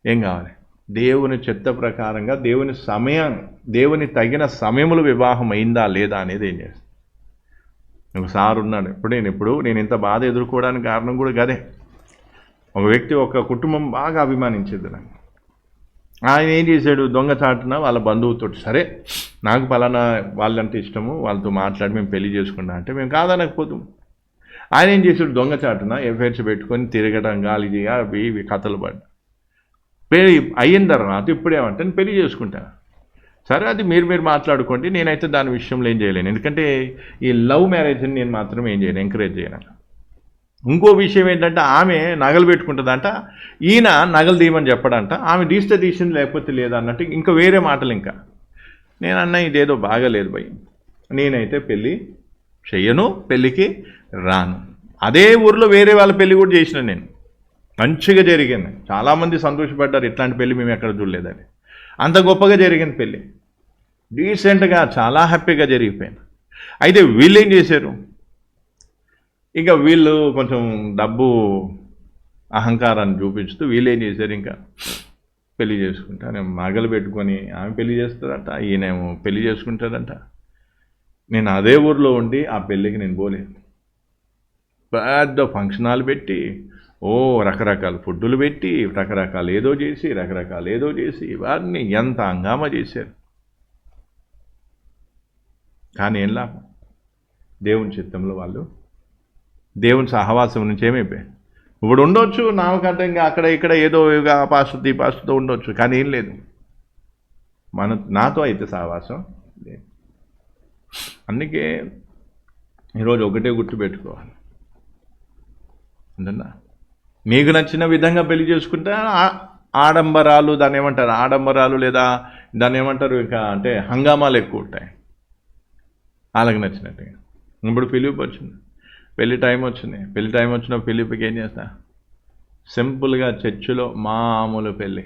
ఏం కావాలి? దేవుని చిత్త ప్రకారంగా దేవుని తగిన సమయములు వివాహం అయిందా లేదా అనేది ఏం చేస్తాను. ఒకసారి ఉన్నాడు, ఇప్పుడు నేను ఇంత బాధ ఎదుర్కోవడానికి కారణం కూడా గదే. ఒక వ్యక్తి, ఒక కుటుంబం బాగా అభిమానించేది నన్ను. ఆయన ఏం చేశాడు? దొంగచాటున వాళ్ళ బంధువుతో, సరే నాకు పలానా వాళ్ళంటే ఇష్టము, వాళ్ళతో మాట్లాడి మేము పెళ్లి చేసుకున్నా అంటే మేము కాదనకపోతాం. ఆయన ఏం చేశాడు? దొంగచాటున ఎఫ్ఐఆర్స్ పెట్టుకొని తిరగడం, గాలి ఇవి కథలు పడ్డా. పెళ్ళి అయిన తర్వాత ఇప్పుడేమంటే నేను పెళ్లి చేసుకుంటాను. సరే అది మీరు మాట్లాడుకోండి, నేనైతే దాని విషయంలో ఏం చేయలేను. ఎందుకంటే ఈ లవ్ మ్యారేజ్ని నేను మాత్రం ఏం చేయను, ఎంకరేజ్ చేయను. ఇంకో విషయం ఏంటంటే ఆమె నగలు పెట్టుకుంటుందంట, ఈయన నగలు తీయమని చెప్పడంట. ఆమె తీస్తే తీసింది, లేకపోతే లేదన్నట్టు ఇంకా వేరే మాటలు. ఇంకా నేనన్నా ఇదేదో బాగాలేదు భయ్, నేనైతే పెళ్ళి చెయ్యను, పెళ్ళికి రాను. అదే ఊర్లో వేరే వాళ్ళ పెళ్ళి కూడా చేసిన నేను, మంచిగా జరిగింది. చాలామంది సంతోషపడ్డారు, ఇట్లాంటి పెళ్ళి మేము ఎక్కడ చూడలేదని. అంత గొప్పగా జరిగింది పెళ్ళి, డీసెంట్గా చాలా హ్యాపీగా జరిగిపోయింది. అయితే వీళ్ళు ఏం చేశారు? ఇంకా వీళ్ళు కొంచెం డబ్బు అహంకారాన్ని చూపించుతూ వీళ్ళు ఏం చేశారు? ఇంకా పెళ్లి చేసుకుంటా, నేను నగలు పెట్టుకొని ఆమె పెళ్లి చేస్తుందంట, ఈయనేమో పెళ్లి చేసుకుంటాడంట. నేను అదే ఊర్లో ఉండి ఆ పెళ్ళికి నేను పోలేదు. పెద్ద ఫంక్షన్ హాల్ పెట్టి రకరకాల ఫుడ్డులు పెట్టి రకరకాల ఏదో చేసి వారిని ఎంత హంగామా చేశారు. కానీ ఏం లాభం? దేవుని చిత్తంలో వాళ్ళు దేవుని సహవాసం నుంచి ఏమైపోయాయి. ఇప్పుడు ఉండొచ్చు నామకంటే అక్కడ ఇక్కడ ఏదో పాస్తుతో ఉండొచ్చు, కానీ ఏం లేదు, నాతో అయితే సహవాసం లేదు. అందుకే ఈరోజు ఒకటే గుర్తుపెట్టుకోవాలి, అంతేనా? మీకు నచ్చిన విధంగా పెళ్లి చేసుకుంటే ఆడంబరాలు, దాన్ని ఏమంటారు ఆడంబరాలు, లేదా దాన్ని ఏమంటారు ఇంకా అంటే హంగామాలు ఎక్కువ ఉంటాయి వాళ్ళకి నచ్చినట్టుగా. ఇప్పుడు పిలుపు వచ్చింది, పెళ్లి టైం వచ్చిన పిలుపుకి ఏం చేస్తా? సింపుల్గా చర్చిలో మామూలు పెళ్ళి.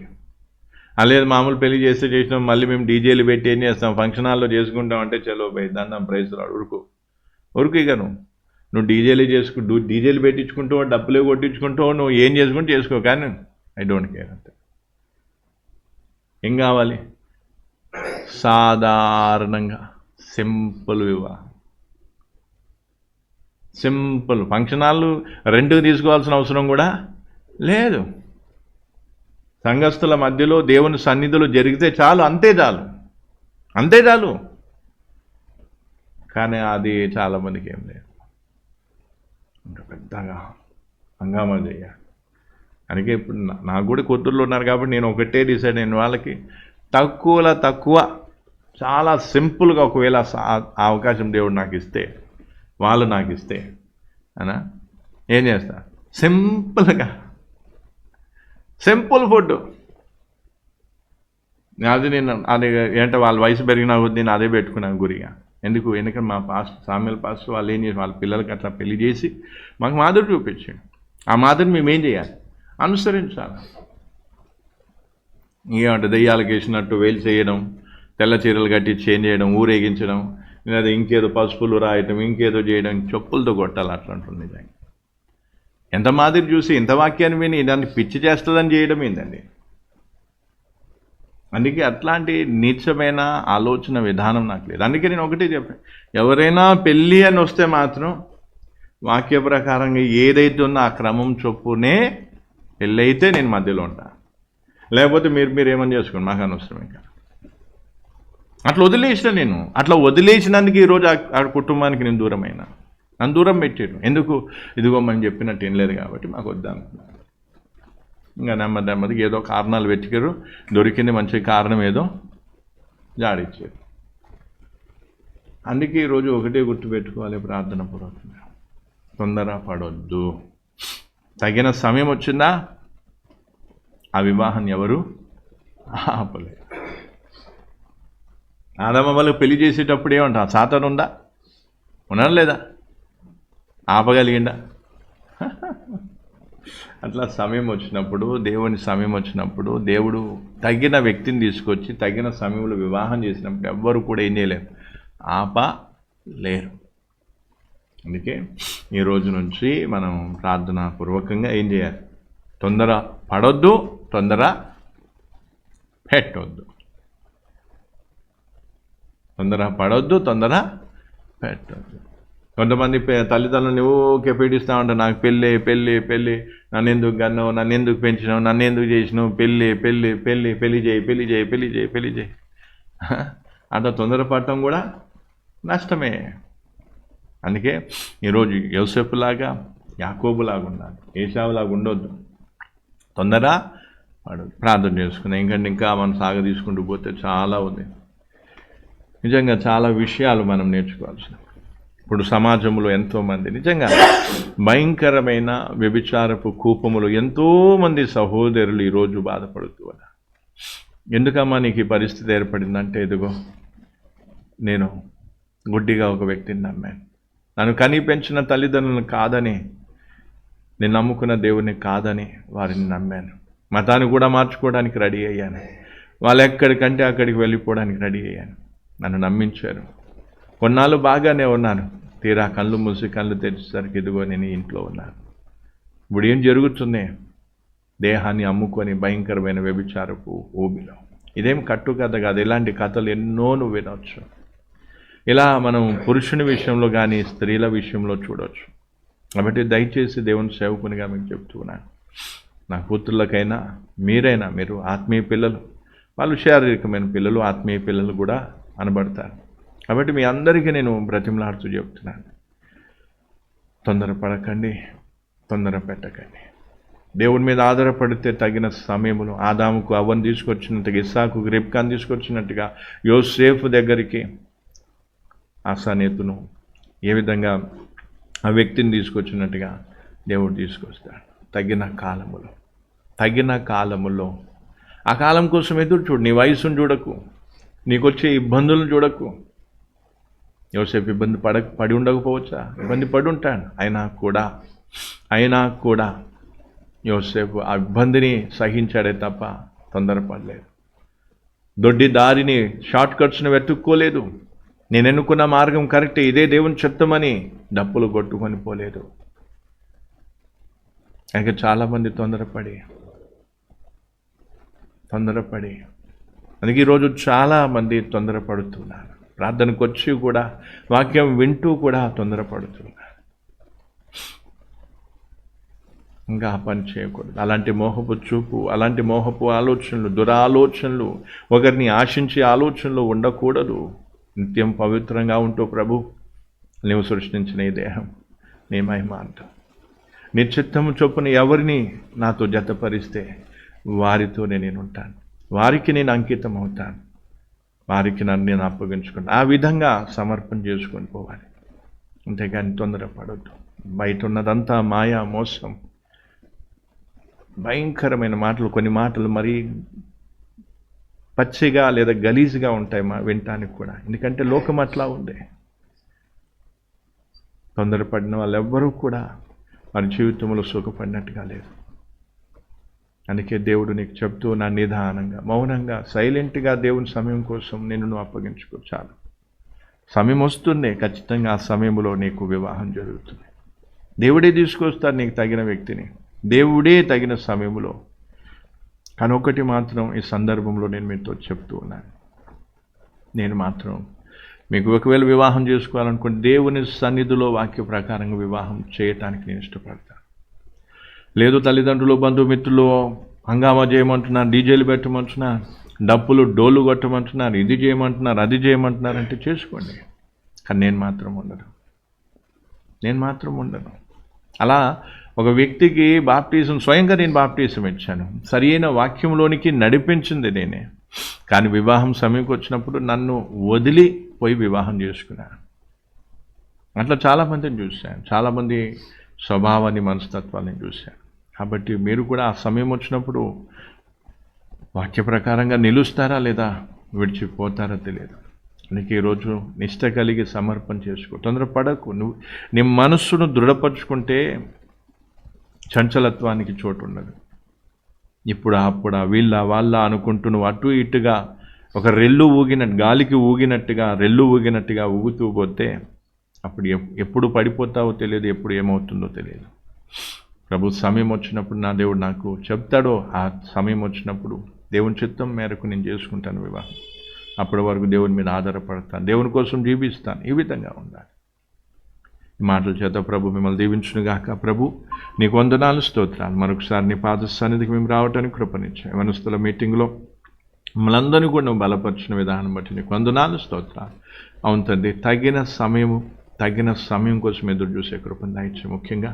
లేదు మామూలు పెళ్లి చేసిన మళ్ళీ మేము డీజేలు పెట్టి ఏం చేస్తాం? ఫంక్షన్ హాల్లో చేసుకుంటాం అంటే చలో పోయి దండం ప్రైజ్ రాడు, ఉరుకు ఇక నువ్వు డీజేలు పెట్టించుకుంటావు, డబ్బులే కొట్టించుకుంటావు, నువ్వు ఏం చేసుకుంటూ చేసుకో, కానీ ఐ డోంట్ కేర్. అంతే. ఏం కావాలి? సాధారణంగా సింపుల్ వివాహం. సింపుల్. ఫంక్షన్ హాల్ రెంట్కి తీసుకోవాల్సిన అవసరం కూడా లేదు. సంఘస్థుల మధ్యలో దేవుని సన్నిధిలో జరిగితే చాలు, అంతే చాలు. కానీ అది చాలామందికి ఏం లేదు. ఇంకా పెద్దగా హంగామా చేయాలి. అందుకే ఇప్పుడు నాకు కూడా కూతుర్లు ఉన్నారు కాబట్టి నేను ఒకటే డిసైడ్ అయిన వాళ్ళకి తక్కువ చాలా సింపుల్గా ఒకవేళ ఆ అవకాశం దేవుడు నాకు ఇస్తే, వాళ్ళు నాకు ఇస్తే అనా ఏం చేస్తా, సింపుల్గా సింపుల్ ఫుడ్. అది ఏంటంటే వాళ్ళ వయసు పెరిగినా కొద్ది నేను అదే పెట్టుకున్నాను గురిగా. ఎందుకంటే మా సామ్యుల పాస్టర్ వాళ్ళు ఏం చేసి వాళ్ళ పిల్లలకి అట్లా పెళ్లి చేసి మాకు మాదిరి చూపించాడు. ఆ మాదిరిని మేమేం చేయాలి, అనుసరించాలి. ఏమంటే దెయ్యాలకు వేసినట్టు వేలు చేయడం, తెల్ల చీరలు కట్టి చేంజ్ చేయడం, ఊరేగించడం, లేదా ఇంకేదో పసుపులు రాయటం, ఇంకేదో చేయడం, చెప్పులతో కొట్టాలి అట్లా ఉంటుంది. నిజంగా ఎంత మాదిరి చూసి ఇంత వాక్యాన్ని విని దాన్ని పిచ్చి చేస్తుందని చేయడం ఏందండి. అందుకే అట్లాంటి నీచమైన ఆలోచన విధానం నాకు లేదు. అందుకే నేను ఒకటే చెప్పాను, ఎవరైనా పెళ్ళి అని వస్తే మాత్రం వాక్య ప్రకారంగా ఏదైతే ఉందో ఆ క్రమం చొప్పునే పెళ్ళి అయితే నేను మధ్యలో ఉంటాను. లేకపోతే మీరు ఏమని చేసుకోండి, మాకు అనవసరం. ఇంకా అట్లా వదిలేసిన నేను. అట్లా వదిలేసినందుకు ఈరోజు ఆ కుటుంబానికి నేను దూరమైనా. నన్ను దూరం పెట్టాడు. ఎందుకు, ఇదిగో మనం చెప్పినట్టు ఏం లేదు కాబట్టి మాకు వద్దనుకున్నాను. ఇంకా నెమ్మదిగా ఏదో కారణాలు వెతికారు, దొరికింది మంచి కారణం ఏదో జాడిచ్చారు. అందుకే ఈరోజు ఒకటే గుర్తుపెట్టుకోవాలి, ప్రార్థన పూర్వకంగా తొందర పడొద్దు. తగిన సమయం వచ్చిందా ఆ వివాహాన్ని ఎవరు ఆపలేదు. ఆదమవ్వలకు పెళ్లి చేసేటప్పుడు ఏమంటా, సాతాను ఉందా, ఉన్నాడు లేదా, ఆపగలిగిందా? అట్లా సమయం వచ్చినప్పుడు, దేవుని సమయం వచ్చినప్పుడు, దేవుడు తగిన వ్యక్తిని తీసుకొచ్చి తగిన సమయంలో వివాహం చేసినప్పుడు ఎవ్వరు కూడా ఏం చేయలేరు, ఆపలేరు. అందుకే ఈ రోజు నుంచి మనం ప్రార్థన పూర్వకంగా ఏం చేయాలి, తొందర పడొద్దు, తొందర పెట్టొద్దు. తొందర పడొద్దు, తొందర పెట్టొద్దు. కొంతమంది తల్లిదండ్రులు ఊకే పీడిస్తూ ఉంటారు, నాకు పెళ్ళి పెళ్ళి పెళ్ళి, నన్ను ఎందుకు కన్నావు, నన్ను ఎందుకు పెంచినావు, నన్ను ఎందుకు చేసినావు, పెళ్ళి పెళ్ళి పెళ్ళి పెళ్ళి చేయి పెళ్ళి చేయి పెళ్ళి చేయి పెళ్ళి చేయి. అంత తొందరపడటం కూడా నష్టమే. అందుకే ఈరోజు యోసేపులాగా, యాకోబులాగా ఉండాలి, ఏశావులాగా ఉండొద్దు. తొందర పడదు. ప్రార్థన చేసుకుందాం. ఇంకా మనం సాగ తీసుకుంటూ పోతే చాలా ఉంది. నిజంగా చాలా విషయాలు మనం నేర్చుకోవాల్సిన. ఇప్పుడు సమాజంలో ఎంతోమంది నిజంగా భయంకరమైన వ్యభిచారపు కూపములు ఎంతోమంది సహోదరులు ఈరోజు బాధపడుతూ ఉన్నారు. ఎందుకమ్మా నీకు ఈ పరిస్థితి ఏర్పడిందంటే, ఇదిగో నేను గుడ్డిగా ఒక వ్యక్తిని నమ్మాను, నన్ను కని పెంచిన తల్లిదండ్రులను కాదని, నేను నమ్ముకున్న దేవుని కాదని వారిని నమ్మాను, మతాన్ని కూడా మార్చుకోవడానికి రెడీ అయ్యాను, వాళ్ళు ఎక్కడికంటే అక్కడికి వెళ్ళిపోవడానికి రెడీ అయ్యాను, నన్ను నమ్మించారు, కొన్నాళ్ళు బాగానే ఉన్నాను, తీరా కళ్ళు మూసి కళ్ళు తెరిచేసరికి ఇదిగో నేను ఇంట్లో ఉన్నాను. ఇప్పుడు ఏం జరుగుతుంది, దేహాన్ని అమ్ముకొని భయంకరమైన వ్యభిచారపు ఊబిలో. ఇదేం కట్టుకథ కాదు, ఇలాంటి కథలు ఎన్నో నువ్వు వినవచ్చు. ఇలా మనం పురుషుని విషయంలో కానీ స్త్రీల విషయంలో చూడవచ్చు. కాబట్టి దయచేసి దేవుని సేవకునిగా మీకు చెప్తున్నాను, నా కూతుళ్ళకైనా మీరైనా, మీరు ఆత్మీయ పిల్లలు, వాళ్ళు శారీరకమైన పిల్లలు, ఆత్మీయ పిల్లలు కూడా అనబడతారు. కాబట్టి మీ అందరికీ నేను బ్రతిమలాడుతూ చెప్తున్నాను, తొందరపడకండి, తొందర పెట్టకండి. దేవుని మీద ఆధారపడితే తగిన సమయంలో ఆదాముకు అవ్వను తీసుకొచ్చినట్టుగా, ఇస్సాకు రెబ్కాను తీసుకొచ్చినట్టుగా, యోసేపు దగ్గరికి ఆ సనేతును ఏ విధంగా ఆ వ్యక్తిని తీసుకొచ్చినట్టుగా దేవుడు తీసుకొస్తాడు. తగిన కాలములో ఆ కాలం కోసం ఎదురు చూడు. నీ వయసును చూడకు, నీకొచ్చే ఇబ్బందులను చూడకు. యోసేపు ఇబ్బంది పడి ఉండకపోవచ్చా, ఇబ్బంది పడి ఉంటాడు. అయినా కూడా యోసేపు ఆ ఇబ్బందిని సహించాడే తప్ప తొందరపడలేదు. దొడ్డి దారిని, షార్ట్ కట్స్ను వెతుక్కోలేదు. నేను ఎన్నుకున్న మార్గం కరెక్టే, ఇదే దేవుని చిత్తమని డప్పులు కొట్టుకొని పోలేదు. ఇంకా చాలామంది తొందరపడి అందుకే ఈరోజు చాలామంది తొందరపడుతున్నారు. ప్రార్థనకు వచ్చి కూడా, వాక్యం వింటూ కూడా తొందరపడుతున్నారు. ఇంకా ఆ పని చేయకూడదు. అలాంటి మోహపు చూపు, అలాంటి మోహపు ఆలోచనలు, దురాలోచనలు, ఒకరిని ఆశించే ఆలోచనలు ఉండకూడదు. నిత్యం పవిత్రంగా ఉంటూ ప్రభు నీవు సృష్టించిన ఈ దేహం నీ మహిమ అంట. నీ చిత్తము చొప్పున ఎవరిని నాతో జతపరిస్తే వారితోనే నేను ఉంటాను, వారికి నేను అంకితం అవుతాను, వారికి నన్ను నేను అప్పగించుకుంటాను. ఆ విధంగా సమర్పణ చేసుకొని పోవాలి. అంతేగాని తొందరపడొద్దు. బయట ఉన్నదంతా మాయా, మోసం, భయంకరమైన మాటలు, కొన్ని మాటలు మరీ పచ్చిగా లేదా గలీజ్గా ఉంటాయి వినటానికి కూడా. ఎందుకంటే లోకం అట్లా ఉంది. తొందరపడిన వాళ్ళెవ్వరూ కూడా వారి జీవితంలో సుఖపడినట్టుగా లేదు. అందుకే దేవుడు నీకు చెప్తూ నా నిదానంగా, మౌనంగా, సైలెంట్గా దేవుని సమయం కోసం నిన్ను అప్పగించుకో. చాలు. సమయం వస్తుంది, ఖచ్చితంగా ఆ సమయంలో నీకు వివాహం జరుగుతుంది. దేవుడే తీసుకొస్తాడు నీకు తగిన వ్యక్తిని, దేవుడే తగిన సమయంలో. కానీ ఒకటి మాత్రం ఈ సందర్భంలో నేను మీతో చెప్తూ ఉన్నాను. నేను మాత్రం మీకు ఒకవేళ వివాహం చేసుకోవాలనుకుంటే దేవుని సన్నిధిలో వాక్య ప్రకారంగా వివాహం చేయటానికి నేను ఇష్టపడతాను. లేదు తల్లిదండ్రులు, బంధుమిత్రులు హంగామా చేయమంటున్నారు, డీజేలు పెట్టమంటున్నారు, డప్పులు డోలు కొట్టమంటున్నారు, ఇది చేయమంటున్నారు, అది చేయమంటున్నారు అంటే చేసుకోండి. కానీ నేను మాత్రం ఉండను. అలా ఒక వ్యక్తికి బాప్టిజం, స్వయంగా నేను బాప్టిజం ఇచ్చాను, సరైన వాక్యంలోనికి నడిపించింది నేనే. కానీ వివాహం సమయంకి వచ్చినప్పుడు నన్ను వదిలిపోయి వివాహం చేసుకున్నాను. అట్లా చాలామందిని చూశాను, చాలామంది స్వభావాన్ని, మనస్తత్వాన్ని చూశాను. కాబట్టి మీరు కూడా ఆ సమయం వచ్చినప్పుడు వాక్య ప్రకారంగా నిలుస్తారా లేదా విడిచిపోతారా తెలియదు. అందుకే ఈరోజు నిష్ట కలిగి సమర్పణ చేసుకో. తొందరపడకు. నువ్వు నీ మనస్సును దృఢపరుచుకుంటే చంచలత్వానికి చోటు ఉండదు. ఇప్పుడు అప్పుడా వీళ్ళ వాళ్ళ అనుకుంటూ నువ్వు అటు ఇటుగా ఒక రెల్లు ఊగినట్టు, గాలికి ఊగినట్టుగా, రెల్లు ఊగినట్టుగా ఊగుతూ పోతే అప్పుడు ఎప్పుడు పడిపోతావో తెలియదు, ఎప్పుడు ఏమవుతుందో తెలియదు. ప్రభు సమయం వచ్చినప్పుడు నా దేవుడు నాకు చెప్తాడో, ఆ సమయం వచ్చినప్పుడు దేవుని చిత్తం మేరకు నేను చేసుకుంటాను వివాహం. అప్పటి వరకు దేవుని మీద ఆధారపడతాను, దేవుని కోసం జీవిస్తాను. ఈ విధంగా ఉండాలి. ఈ మాటల చేత ప్రభు మిమ్మల్ని దీవించునుగాక. ప్రభు నీకు వందనాలు, స్తోత్రాలు. మరొకసారి నీ పాద సన్నిధికి మేము రావడానికి కృపనిచ్చాం. యవనస్తుల మీటింగ్లో మిమ్మల్ని అందరినీ కూడా నువ్వు బలపరిచిన విధానం బట్టి నీకు వందనాలు, స్తోత్రాలు. అవును తండ్రి, తగిన సమయం కోసం ఎదురు చూసే కృపను దయచేయి. ముఖ్యంగా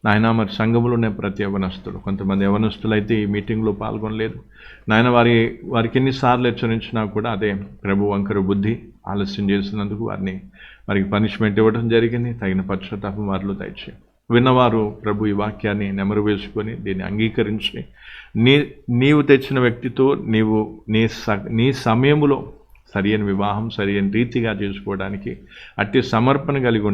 నాయన మరి సంఘములో ఉన్న ప్రతి యవనస్తులు, కొంతమంది యవనస్తులు అయితే ఈ మీటింగ్లో పాల్గొనలేదు నాయన. వారికి ఎన్నిసార్లు హెచ్చరించినా కూడా అదే ప్రభు వంకర బుద్ధి, ఆలస్యం చేసినందుకు వారికి పనిష్మెంట్ ఇవ్వడం జరిగింది. తగిన పశ్చాత్తాపం వారిలో దయచేయి. విన్నవారు ప్రభు ఈ వాక్యాన్ని నెమరు వేసుకొని దీన్ని అంగీకరించి నీవు తెచ్చిన వ్యక్తితో నీ సమయములో సరియైన వివాహం సరియైన రీతిగా చేసుకోవడానికి అట్టి సమర్పణ కలిగి